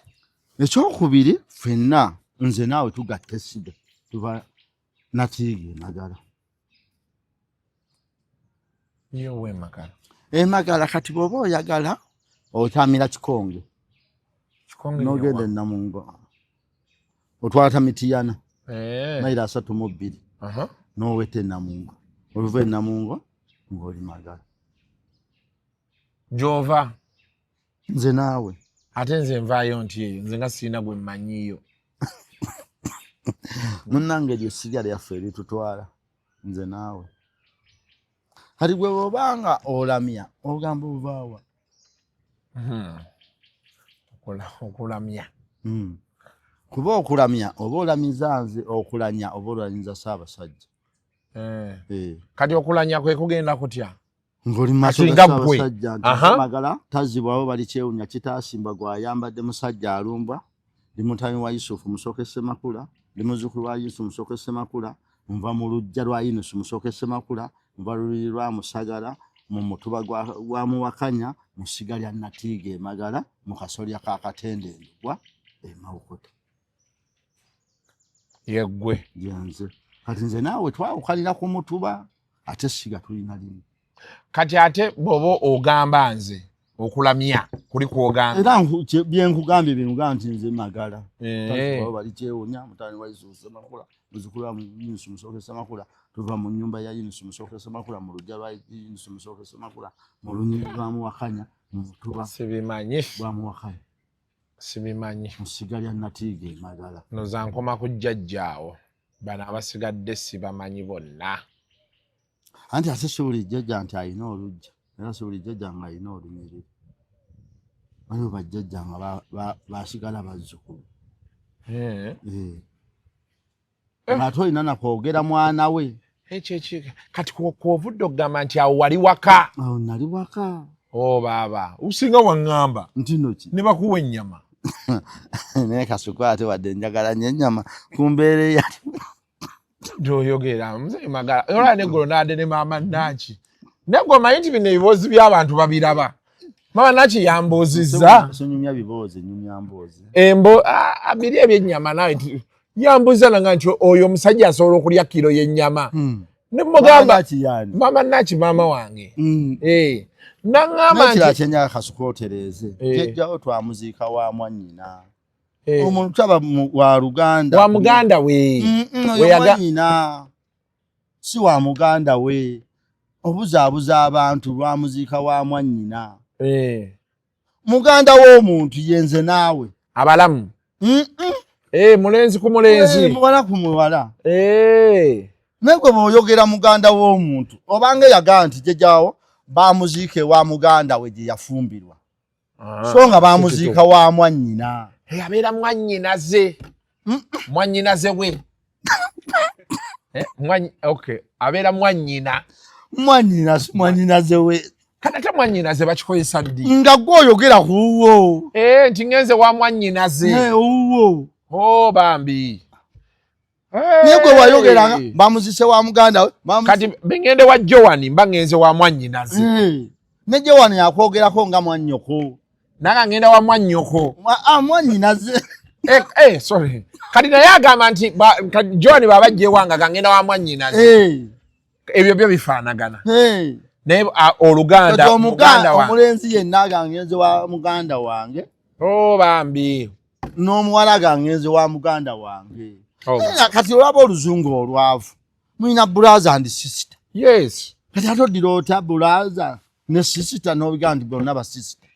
Ekyokubiri ffenna nze naawe tugatta essiga tuba Natiiga Magala. Yowe Magala. Magala kati bw'oba oyagala otamira Kikonge. Kikonge n'ogenda e Namungo. Otwala Mitiyana. Maira 32. N'oweta e Namungo. Oluva e Namungo ng'oli Magala. Gy'ova? Nze naawe. Ate nze nvaayo nti eyo nze nga sirina gwe mmanyiyo. Munnange eryo essiga lyaffe eritutwala nze naawe. Kati gwe bw'obanga olamya ogamba ovaawa. Okulamya. Kuba okulamya oba olamiza nze okulanya oba olamiza Ssaabasajja. Kati okulanya kwe kugenda kutya? Ng'oli mu maaso ga Ssaabasajja nti Magala tazzibwawo bali kyewunya kitaasimbwa gw'ayambadde musajja alumbwa ndi mutami wa Yusufu Musoke Ssemakula ndi muzzukulu wa Yusufu Musoke Ssemakula nva mu luggya lwa Yunusu Musoke Ssemakula nva luli lwa Musagala mu mutuba gwa Muwakanya mu ssiga lya Natiiga Magala mu kasolya ka Katendendwa e Mawokota. Yeggwe. Yanze. Kati nze naawe twawukanira ku mutuba ate siga tulina limu. Kati ate bobo ogamba nze okulamya kuli kwogamba. Era byenkugambye binugamba nti nze Magala. Bali kyewunya mutani wa Yesu Makula. Muzukula mu Yesu Musokesa Makula. Tuva mu nyumba ya Yesu Musokesa Makula mu lujja lwa Yesu Musokesa Makula. Mu lunyiri lwa Muwakanya mu mutuba. Sibimanyi. Bwa Muwakanya. Sibimanyi. Musigalya Natige Magala. Noza nkoma ku jjajjaawo. Bana abasigadde sibamanyi bonna. Anti ate sobuli jjajja nti alina olujja. Era sobuli jjajja nga alina olunyiriri. Waliwo bajjajja nga basigala bazzukulu. Ate olina nakwogera mwana we. Kati kwovudde okugamba nti awo wali waka. Awo nali waka. Oh baba, usinga waŋŋamba. Ntino ki? Ne bakuwa ennyama. Naye Kasuku ate wadde njagala nnyo ennyama ku mbeera eyali. Ndoyogera Mzee Magala. Olaba negolo n'adde ne maama Naki. Negolo manyi nti bino ebiboozi by'abantu babiraba. Maama Naki yambuuzizza. Sonyumya biboozi, nyumya mboozi. Abiri ebyennyama nawe yambuuza nanga nti oyo omusajja asobola okulya kilo y'ennyama. Ne mugamba maama Naki maama wange. Nangamba nti nakyenyaga Kasuku otereeze. Jjajjawo twamuziika wa mwannyina. Omuntu aba wa Luganda. Wa muganda we. Mwannyina. Si wa muganda we. Obuzaabuza abantu lwamuziika wa mwannyina. Muganda w'omuntu yenze naawe. Abalamu. Mulenzi ku mulenzi. Muwala ku muwala. Negwe bw'oyogera muganda w'omuntu obanga yagaa nti jjajjawo bamuziike wa muganda we gye yafumbirwa. So nga bamuziika wa mwannyina. Abeera mwannyinaze. Mwannyinaze we. Okay. Abeera mwannyina. Mwannyinaze we. Kati ate mwannyinaze bakikozesa ddi? Nga gw'oyogera ku wuwo. Nti ngenze wa mwannyinaze. Wuwo. Oh bambi. Naye gwe wayogeranga bamuziise wa muganda we. Kati bengende wa Joan mba ngenze wa mwannyinaze. Ne Joan yakwogerako nga mwannyoko. Nanga ngenda wa mwannyoko. Mwannyinaze. Sorry. Kati naye agamba nti Joan baba jjewanga gangenda wa mwannyinaze. Ebyo byo bifaanagana. Naye Oluganda muganda wa omulenzi yenna gangenze wa muganda wange. Oh bambi. N'omuwala gangenze wa muganda wange. Kati olaba oluzungu olwavu. Mulina brother and sister. Yes. Kati ate oddira ota brother ne sister n'obiga nti bonna ba sister.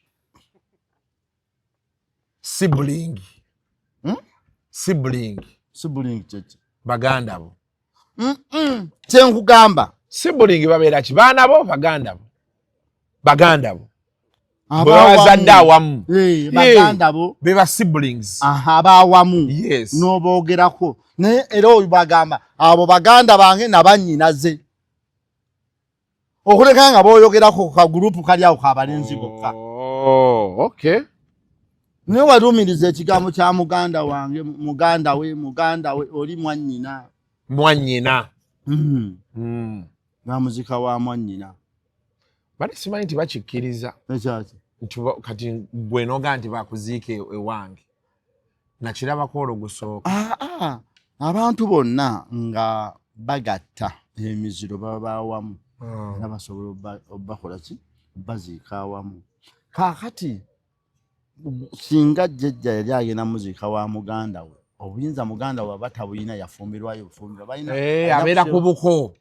Sibling. Sibling kyeki. Baganda bo. Kyenkugamba. Sibling babeera ki? Baana bo baganda bo. Baganda bo. Bazadde awamu. Baganda bo. Beba siblings. Abaawamu. Yes. N'oboogerako. Naye era oyo bagamba abo baganda bange na bannyinaze. Okuleka nga booyogerako ku kagurupu kali awo k'abalenzi bokka. Okay. Naye walumiriza ekigambo kya muganda wange, muganda we, oli mwannyina. Mwannyina. Bamuzika wa mwannyina. Bali simanyi nti bakikkiriza. Ekyaki? Kati gwe noga nti bakuziika ewange. Nakirabako olwo gusooka. Abantu bonna nga bagatta emiziro baba bawamu. Era basobola obbakola ki? Baziika awamu. Kaakati singa jjajja yali agenda muziika wa muganda we. Obuyinza muganda we batabuyina yafumbirwayo bufumbirwa. Abeera ku buko.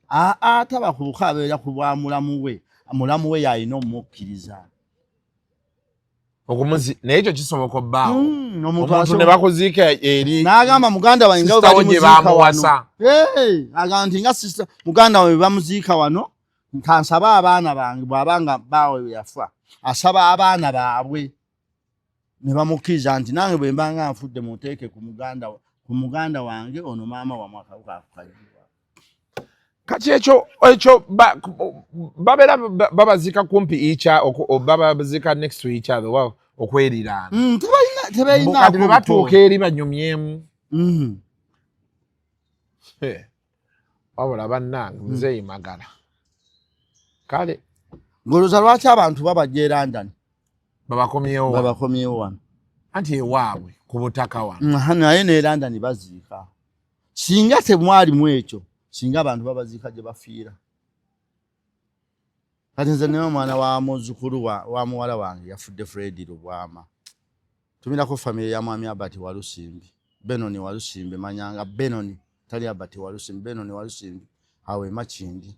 Taba ku buko abeera ku bwa mulamu we. Mulamu we yalina omukkiriza. Naye ekyo kisoboka obbaawo. Omuntu ne bakuziika eri. N'agamba muganda wange nga bali muziika wano. Agamba nti nga sister muganda we bamuziika wano. Nkansaba abaana bange bw'abanga baawe yafa. Asaba abaana baabwe. Ne bamukkiriza nti nange bwe mba nga nfudde muteeke ku muganda wange ono maama wa mwaka akakayibwa. Kati ekyo babeera babazika kumpi babazika next to each other wow okweriraana. Tebalina kati batuuka eri banyumyemu. Wabula bannange Mzee Magala. Kale ngoloza lwaki abantu babajja e London babakomyewo wano anti ewaabwe ku butaka wano. Naye ne London baziika singa temwali mu ekyo singa abantu babaziika gye bafiira kati nze naye omwana wa muzzukulu wa muwala wange yafudde Fred Lubwama tumirako famire ya mwami Albert Walusimbi Benoni Walusimbi manyanga Benoni tali Albert Walusimbi Benoni Walusimbi awe Makindi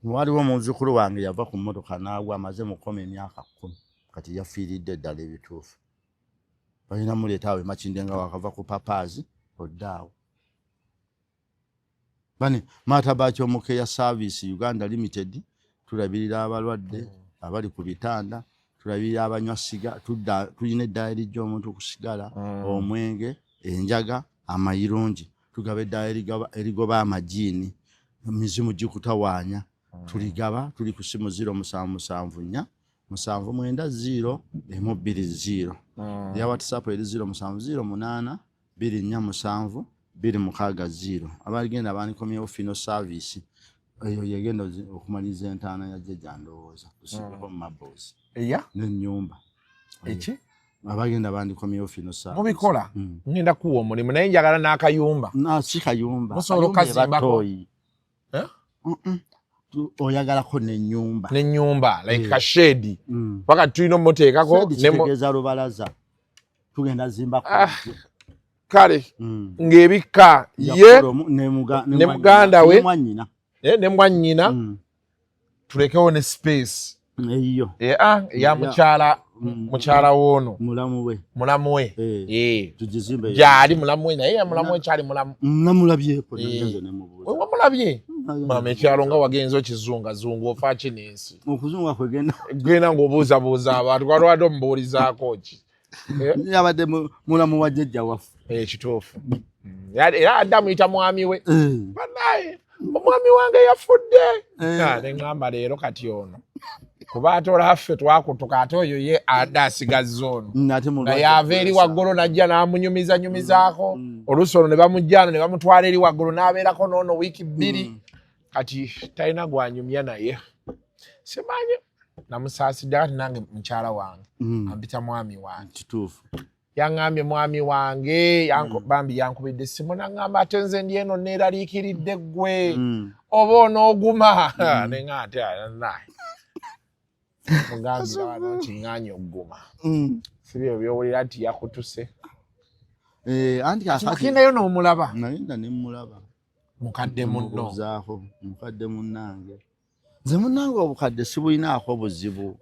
waliwo muzzukulu wange yava ku mmotoka naagwa amaze mukoma emyaka 10 kati yafiiridde ddala ebituufu balina muleeta awe Makindi nga wakava ku papaazi oddaawo bani Matabaki Omukeya Service Uganda Limited tulabirira abalwadde abali ku bitanda tulabirira abanywa siga tulina eddaayiri gy'omuntu kusigala omwenge enjaga amayirungi tugaba eddaayiri erigoba amajiini mizimu gikutawaanya tuligaba tuli ku simu 0774 790 120 ya WhatsApp eri 0708 247 260 abagenda bandikomyewo fino service eyo yegenda okumaliza entaana ya jjajja ndowooza kusibako mu mabozi n'ennyumba eki abagenda bandikomyewo fino service mubikola ngenda kuwa omulimu naye njagala n'akayumba si kayumba musobola okazimbako oyagalako n'ennyumba like ka shedi paka tulina omuteekako kitegeeza lubalaza tugenda zimbako kale ng'ebikka ye ne muganda we ne mwannyina tulekewo ne space eyo eya mukyala woono mulamu we tugizimbe gyali mulamu we naye mulamu we kyali mulamu namulabyeko wamulabye mama ekyalo nga wagenza okizungazunga ofa kinensi okuzunga genda ng'obuuzabuuza abantu walwadde omubuulizaako ki yabadde mulamu wa jjajja waffe kituufu era adda muyita mwami we banaye omwami wange yafudde neŋŋamba leero kati ono kuba ate olaffe twakutuka ate oyo ye adda asigazza ono naye ava eri waggulu najja n'amunyumizanyumizaako oluusi ono ne bamujjaano ne bamutwala eri waggulu n'abeerako n'ono wiiki 2 kati talina gwanyumya naye simanyi namusaasidde kati nange mukyala wange ampita mwami wange kituufu yaŋŋambye mwami wange bambi yankubidde essimu naŋŋamba ate nze ndi eno neeraliikiridde ggwe oba onooguma neŋŋa ate naye mugambira wano kiŋŋaanya ogguma sibyo byowulira nti yakutuse okendayo n'omulaba nayenda nemulaba mukadde munno mukadde munnange nze munnange obukadde sibulinaako buzibu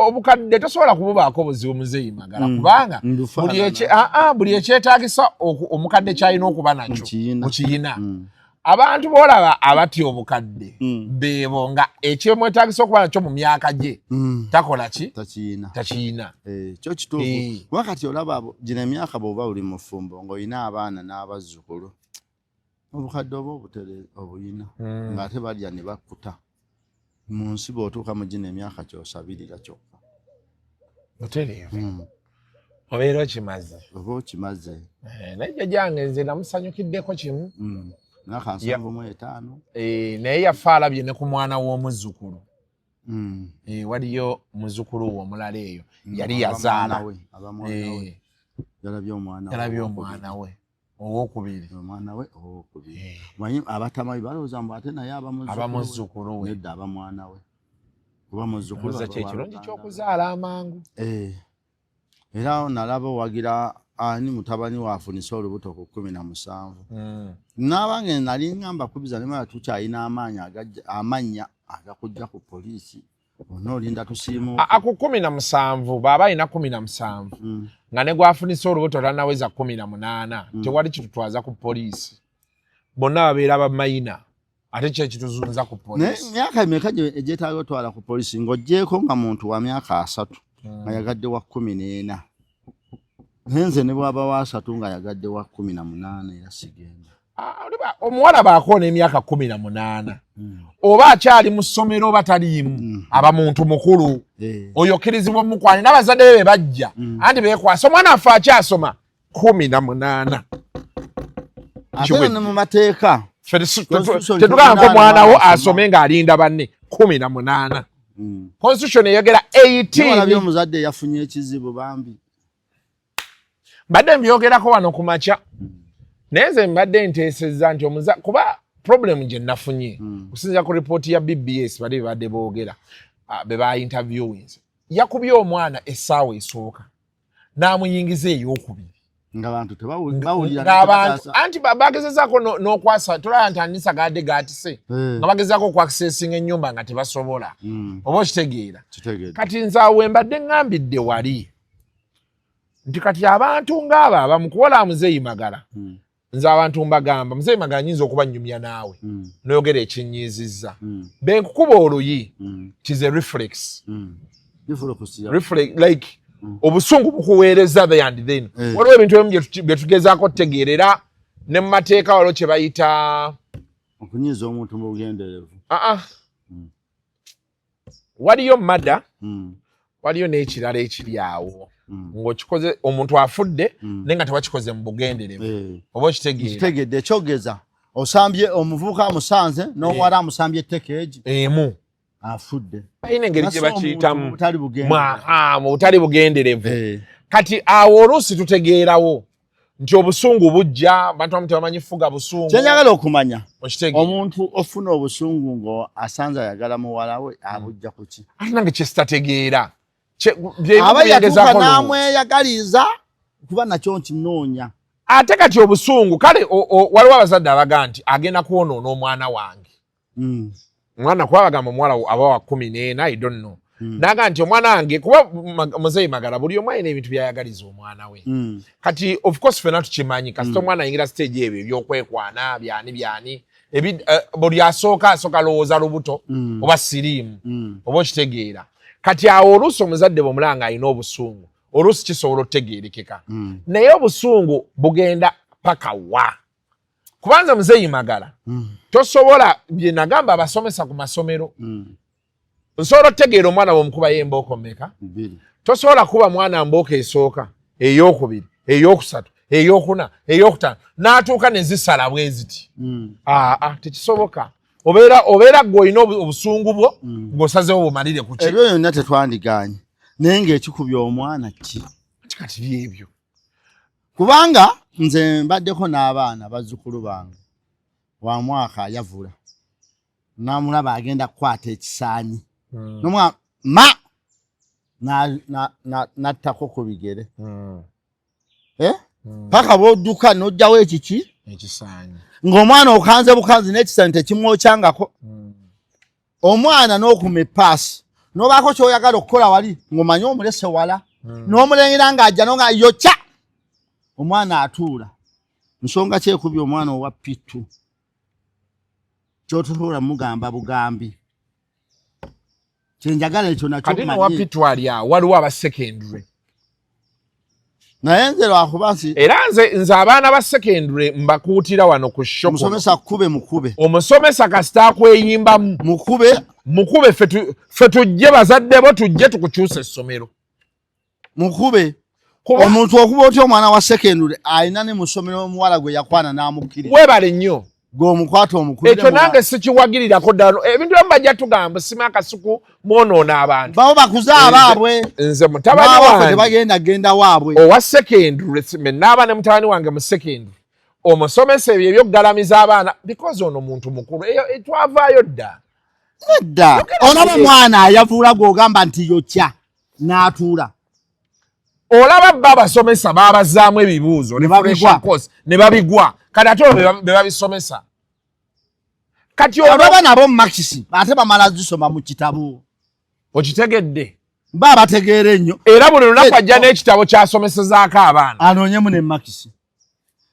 obukadde tosobola kububaako buzibu Mzee Magala kubanga buli ekyetaagisa omukadde kyalina okuba nakyo mukiyina abantu boolaba abatya obukadde beebo nga ekyemwetaagisa okuba nakyo mu myaka gye takola ki takiyina kyo kituufu wakati olaba gino emyaka bw'oba buli mufumbo ng'olina abaana n'abazzukulu obukadde oba obuyina ng'ate balya ne bakkuta mu nsi bw'otuuka mu gino emyaka ky'osabirira kyokka otereevu obeera okimaze oba okimaze naye jjajjange nze namusanyukiddeko kimu naye yafa alabye ne ku mwana w'omuzzukulu waliyo muzzukulu wo omulala eyo yali yazaala yalabye omwana we owokubiri manyi abatamayi balowooza mbu ate naye abamuzzukulu we nedda aba mwana we kyekirungi kyokuzaala amangu era nalaba owagira ani mutabani waafunisa olubuto ku 17 n'abange nali ŋŋamba kubiza nemala tukyalina amannya agakujja ku poliisi onoolinda tusiimu ku 17 baaba alina 17 nga ne gwafunisa olubuto tanaweza 18 tewali kitutwaza ku poliisi bonna babeera bamayina ate kyekituzunza ku poliisi myaka emeka egyetaaga otwala ku poliisi ng'oggyeko nga muntu wa myaka 3 nga yagadde wa 14 nenze ne bwaba wa 3 nga yagadde wa 18 era sigenda omuwala baakoona emyaka 18 oba akyali mu ssomero oba taliimu aba muntu mukulu oyokkirizibwa omukwane n'abazadde be bajja anti beekwasa omwana affe akyasoma 18 ate ne mu mateeka tetugamba ko omwana wo asome ng'alinda banne 18 constitution eyogera 18 omuzadde yafunye ekizibu bambi mbadde mbyogerako wano ku makya neze mbadde nteesezza nti kuba problem gye nafunye kusinziira ku report ya BBS bali badde boogera be ba interviewings yakubye omwana essaawa esooka n'amuyingiza ey'okubiri ng'abantu tebawulira anti bagezezaako n'okwasa tolaba nti anisa gadde gaatise nga bagezaako okwakisesinga ennyumba nga tebasobola oba okitegeera kati nze awo mbadde ŋŋambidde wali nti kati abantu ng'abo abamu kuwola Mzee Magala nze abantu mbagamba Mzee Magala nyinza okubanyumya naawe noyogera ekinnyiizizza benkukuba oluyi kize reflex like obusungu bukuweereza there and then waliwo ebintu ebimu bye tugezaako tutegeerera ne mu mateeka waliwo kye bayita okunyiiza omuntu mu bugenderevu waliyo mada waliyo n'ekirala ekiri awo ng'okikoze omuntu afudde naye nga tewakikoze mu bugenderevu oba okitegedde ekyogeza osambye omuvubuka amusanze n'omuwala amusambye ettekeegi emu afudde ayina engeri gye bakiyitamu mu butali bugenderevu kati awo oluusi tutegeerawo nti obusungu bujja abantu bamu tebamanyi fuga busungu kyenjagala okumanya omuntu ofuna obusungu ngo asanze ayagala muwala we abujja ku ki ate nange kyesitategeera aba yatuuka n'amweyagaliza kuba nakyo nkinoonya ate kati obusungu kale waliwo abazadde abaga nti agenda kwonoona omwana wange omwana kuba bagamba omuwala aba wa 14 I don't know naga nti omwana wange kuba Mzee Magala buli omu alina ebintu byayagaliza omwana we kati of course fena tukimanyi kasita omwana ayingira stage ebyo ebyokwekwana byani buli asooka lowooza lubuto oba siriimu oba okitegeera kati awo oluusi omuzadde bw'omulanga alina obusungu oluusi kisobola okutegeerekeka naye obusungu bugenda paka wa kubanza Mzee Magala tosobola bye nagamba abasomesa ku masomero nsobola okutegeera omwana bw'omukuba y'embooko mmeka tosobola kuba mwana mbooka esooka ey'okubiri ey'okusatu ey'okuna ey'okutaano n'atuuka ne zisala bwe ziti tekisoboka obeera gwe olina obusungu bwo ng'osazewo bumalire ku ki ebyo byonna tetwandiganye naye ng'ekikubya omwana ki kati byebyo kubanga nze mbaddeko n'abaana bazzukulu bange wa mwaka ayavula namulaba agenda kukwata ekisaanyi nomwa nattako ku bigere paka bwodduka n'ojjawo ekiki ekisaanyi ng'omwana okanze bukanzi n'ekisaanyi tekimwokyangako omwana n'okuma epaasi n'obaako kyoyagala okukola wali ng'omanye omulese wala n'omulengera ng'ajja nonga yokya omwana atuula nsonga kyekubya omwana owa pitu kyototola mugamba bugambi kyenjagala ekyo nakyo kati nowa pitu ali awo waliwo aba secondary naye nze lwakuba nsi era nze abaana ba secondary mbakuutira wano ku shoko omusomesa mukube omusomesa kasita akweyimbamu mukube fe tujje bazadde bo tujje tukukyusa essomero mukube omuntu okuba otya omwana wa secondary alina ne mu ssomero omuwala gwe yakwana n'amukkiriza webale nnyo gw'omukwata omukubire ekyo nange sikiwagirirako ddala ebintu byemu bajja tugamba sima akasuku mwonoona abantu babo bakuze abaabwe nze mutabani wange tebagenda waabwe owa secondary n'aba ne mutabani wange mu secondary omusomesa ebyo ebyokugalamiza abaana because ono muntu mukulu twavaayo dda olaba mwana ayavuula gw'ogamba nti yokya n'atuula olaba bba abasomesa baabazaamu ebibuuzo ne babigwa kati ate be babisomesa kati olaba nabo mumakisi ate bamala zisoma mu kitabo okitegedde ba bategeera ennyo era buli lunaku ajja n'ekitabo kyasomesezaako abaana anoonyemu ne makisi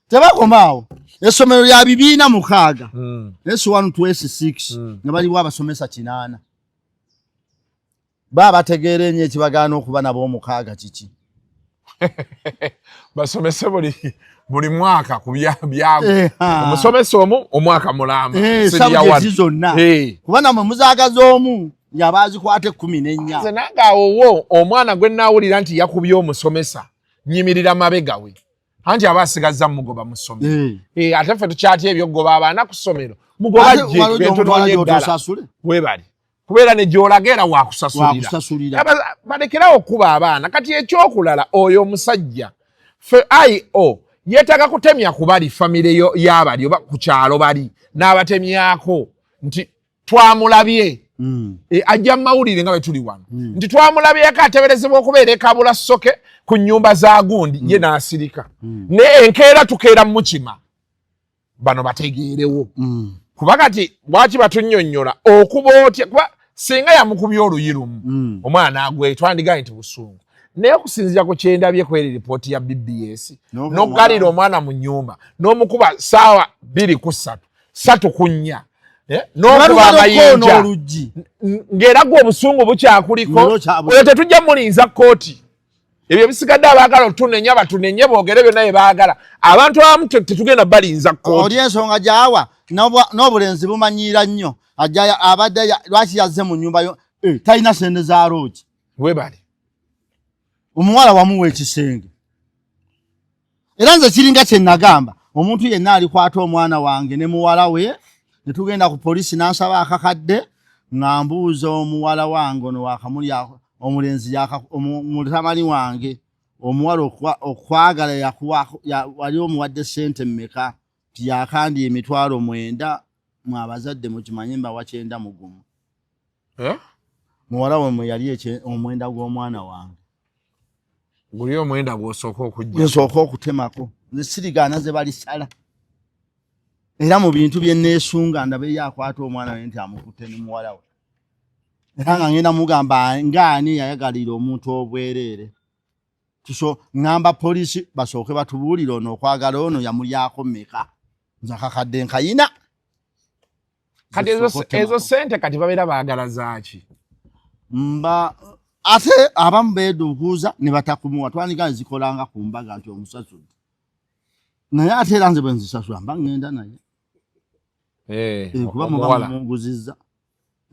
tebakomaawo essomero lya 206 S1 to S6 nga baliwo abasomesa 8 ba bategeera ennyo ekibagaana okuba nabo omukaaga kiki basomese buli mwaka ku byabwe omusomesa omu omwaka mulamba sabujekti zonna kuba namwe muzaagaza omu yabazikwate 14 nze nange awowo omwana gwe naawulira nti yakubye omusomesa nyimirira mabega we anti aba asigazza mugoba mu ssomero ate ffe tukyatya ebyogoba abaana ku ssomero mugoba gye webali kubeera ne gy'olaga era waakusasulira balekerawo okuba abaana kati ekyokulala oyo omusajja ffe IO yeetaaga kutemya ku bali famire y'abali oba ku kyalo bali n'abatemyako nti twamulabye ajja mu mawulire nga bwe tuli wano nti twamulabyeko ateberezebwa okubeera ekabula soke ku nnyumba za gundi ye n'asirika ne enkeera tukeera mukima bano bategeerewo kuba kati bwaki batunnyonnyola okuba otya kuba singa yamukubye oluyi lumu omwana agwe twandigaye nti busungu naye okusinziira ku kyendabye kweri ripooti ya BBS n'okugalira omwana mu nnyumba n'omukuba ssaawa 2 ku 3 ku 4 n'okuba amayinja ng'era gwe obusungu bukyakuliko oyo tetujja mulinza kkooti ebyo bisigadde abaagala otunenya batunenye boogere byonna bye baagala abantu abamu tetugenda balinza kkooti oli ensonga gyawa n'obulenzi bumanyiira nnyo abadde lwaki yazze mu nnyumba yo talina sente za loogi webale omuwala wamuwa ekisenge era nze kiringa kye nagamba omuntu yenna alikwata omwana wange ne muwala we ne tugenda ku poliisi n'ansaba akakadde ng'ambuuza omuwala wange ono wakamulya omulenzi mutamani wange omuwala okwagala wali omuwadde sente mmeka tiyakandi 9,000 mwabazadde mukimanye mbawa 9 muwala we mwe yali omwenda gw'omwana wange guli omwenda gw'osooka okujja nsooka okutemako nze sirigaana ze balisala era mu bintu bye neesunga ndabe yakwata omwana we nti amukutte ne muwala we era nga ngenda mugamba ngaani yayagalira omuntu obwereere ngamba poliisi basooke batubuulire ono okwagala ono yamulyako mmeka nze akakadde nkayina kati ezo sente kati babeera baagala zaaki ate abamu beeduukuuza ne batakumuwa twandiga zikolanga ku mbaga nti omusasudde naye ate era nze bwe nzisasula mba ngenda naye kuba muba mumunguzizza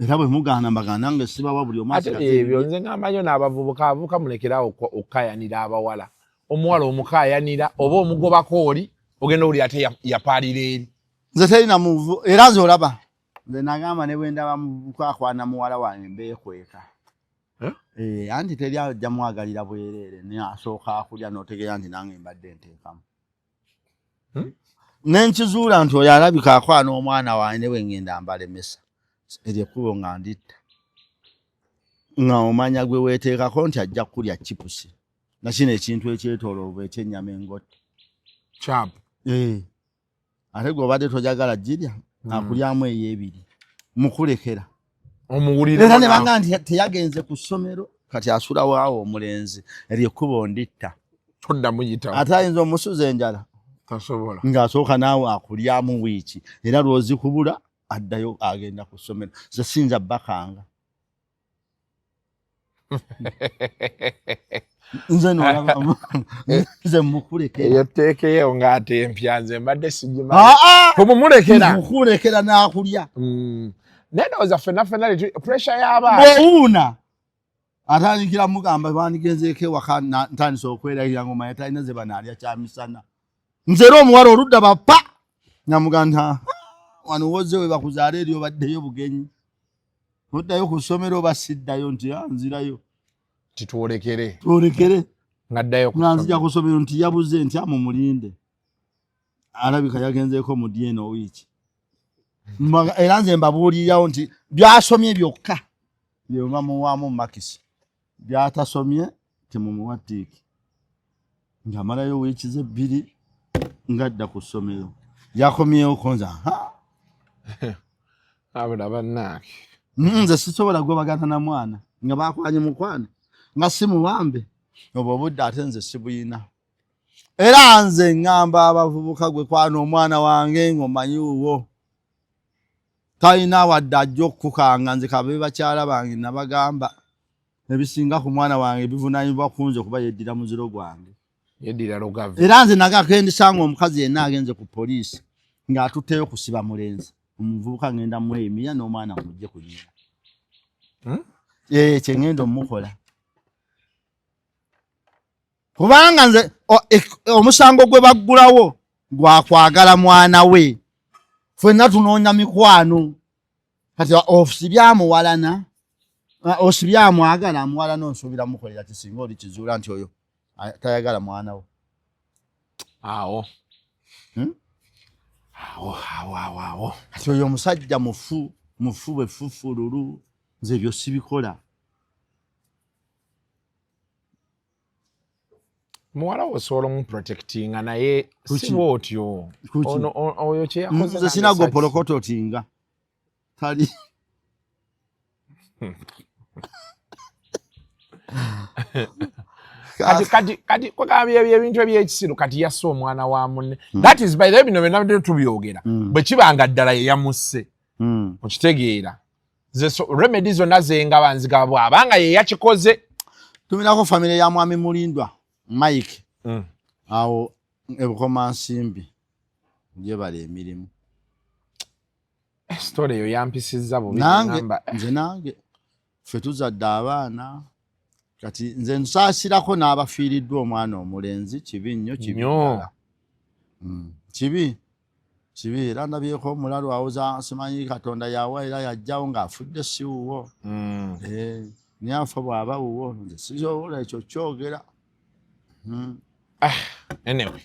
era bwe mugaana mbagana nga sibawa buli omu ate ebyo nze ngambanyo n'abavubuka avubuka mulekerawo okukayanira abawala omuwala omukayanira oba omugobako oli ogenda oli ate yapaalira eri nze terina muvu era nze olaba nze nagamba ne bwe ndaba muvubuka akwana muwala wange mbeekweka anti teri ajja mwagalira bwereere naye asooka akulya n'otegeera nti nange mbadde nteekamu nenkizuula nti oyo alabika akwana omwana wange ne bwe ngenda mbalemesa eryo ekkubo nga nditta nga omanya gwe weeteekako nti ajja kulya chipusi nakino ekintu ekyetooloovu ekyennyama engotte chapu ate gwe obadde tojagala girya akulyamu ey'ebiri mukulekera omuwulire era ne banga nti teyagenze ku ssomero kati asulawo awo omulenzi eryo ekkubo nditta todda muyitawo ate ayinza omusuza enjala tasobola ng'asooka naawe akulyamu wiiki era lw'ozikubula addayo agenda ku ssomero ze sinza bakanga nze nolaba nze mukulekera eyo teekeyo ng'atempya nze mbadde sigimanyi kumumulekera mukulekera n'akulya naye ndowooza ffenna pressure y'abaana bw'owuuna atandikira mugamba bandigenzeeko ewaka ntandisa okwerahira ngoma yatalina ze banaalya kyamisana nze era omuwala oludda bapa namugamba wano woze we bakuzaala eri obaddeyo bugenyi oddayo ku ssomero oba siddayo nti nzirayo titwolekere ngaddayo nzija ku ssomero nti yabuze nti amumulinde alabika yagenzeeko mu dyeno wiiki era nze mbabuulirirawo nti byasomye byokka byeba muwaamu makisi byatasomye temumuwa ttiiki ng'amalayo wiiki ze 2 ngadda ku ssomero yakomyewo konza abula bannaake nze sisobola gwebagana na mwana nga bakwanye mukwana nga si muwambe obwo obudde ate nze sibuyina era nze ŋŋamba abavubuka gwe kwana omwana wange ng'omanyiwuwo talina wadde ajja okukukanga nze kabe bakyala bange nabagamba ebisinga ku mwana wange bivunaanyizibwa kunze kuba yeddira muziro gwange era nze nagakendisanga omukazi yenna agenze ku poliisi ng'atutteyo kusiba mulenzi omuvubuka ngenda mweyimiya n'omwana mujje ku nnyina kyengenda omukola kubanga nze omusango gwe baggulawo gwakwagala mwana we ffenna tunoonya mikwano kati osibyamuwalana osibyamwagala amuwalana onsuubira mukolera kisinga oli kizuula nti oyo tayagala mwana we Awo. Kati oyo omusajja mufu bwe fufululu nze ebyo sibikola. Muwala osobola omuprotectinga naye si bw'otyo. Oyo kye yakoze. Nze sina gopolokototinga. Tali. Kati kwagambye ebintu ebyekisiru kati yasse omwana wa munne. That is by the way bino byenabadde tubyogera. Bwe kibanga ddala ye yamusse. Okitegeera. Remedy zonna zenga banziga bw'abanga ye yakikoze. Tuminako famire ya mwami Mulindwa Mike. Awo ebukoma nsimbi. Nje bali emirimu. Story eyo yampisizza bubi. Nze nange ffe tuzadde abaana. Kati nze nsaasirako n'abafiiriddwa omwana omulenzi kibi nnyo kibi era ndabyeko omulalu awuza simanyi Katonda yawa era yajjawo ng'afudde si wuwo naye afa bw'aba wuwo nze sizobola ekyo kyogera. Anyway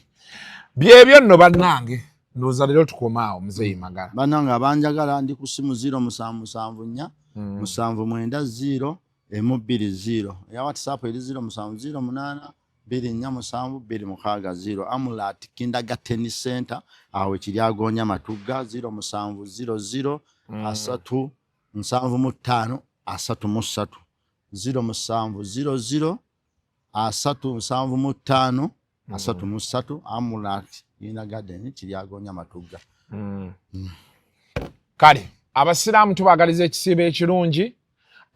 byebyo nno bannange ndowooza leero tukoma awo Mzee Magala. Bannange abanjagala ndi ku simu 0774 790 M20 ya WhatsApp eri 0708 247 Amulat Kindergarten Center awe kiri agonya Matugga 0700 asatu 75 33 0700 asatu 75 33 Amulat Kindergarten kiri agonya Matugga. Kale abasiraamu tubagaliza ekisiibo ekirungi.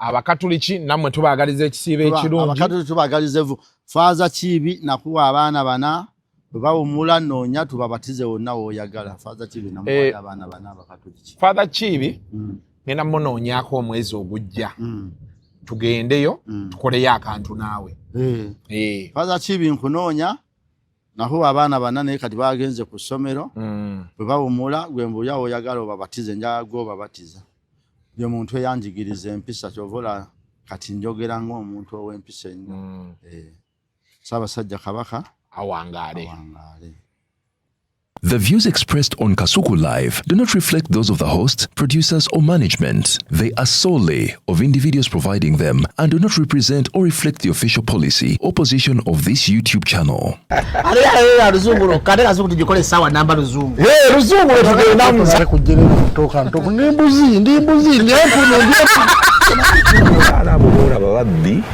Abakatuliki namwe tubagaliza ekisiibo ekirungi. Abakatuliki tubagaliza Faaza Kibi nakuwa abaana bana bawumula noonya tubabatize wonna w'oyagala. Faaza Kibi namuwa abaana bana abakatuliki. Faaza Kibi ngenda munoonyaako omwezi ogujja. Tugendeyo tukoleyo akantu naawe. Faaza Kibi nkunoonya nakuwa abaana bana naye kati bagenze ku ssomero bwe bawumula gwe mbuya w'oyagala obabatize njagala gw'obabatiza. Byo muntu eyanjigiriza empisa kyovola kati njogera ng'omuntu ow'empisa ennyo. Ssaabasajja Kabaka awangaale. The views expressed on Kasuku Live do not reflect those of the host, producers, or management. They are solely of individuals providing them and do not represent or reflect the official policy or position of this YouTube channel. Ruzungu kale Kasuku tujikole sawa namba Ruzungu. Ruzungu tugenda musa kujjira kutoka ntoko nimbuzi ndefu ala bora babaddi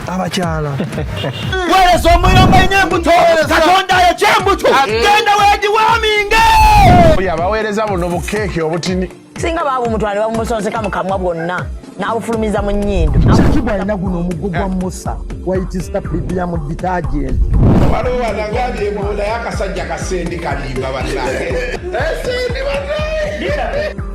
abakyala wale somwira mbaine mbuto Katonda ya chembuto genda weji waminge oya baweereza buno bukeeke obutini singa babu mutwale bamusonseka mukamwa bwonna n'abufulumiza mu nnyindo. Kiba alina guno omuggo gwa Musa wayitista premium detergent. Waliwo banagambye ebola y'akasajja kasendi kalimba bannange. Esendi bannange.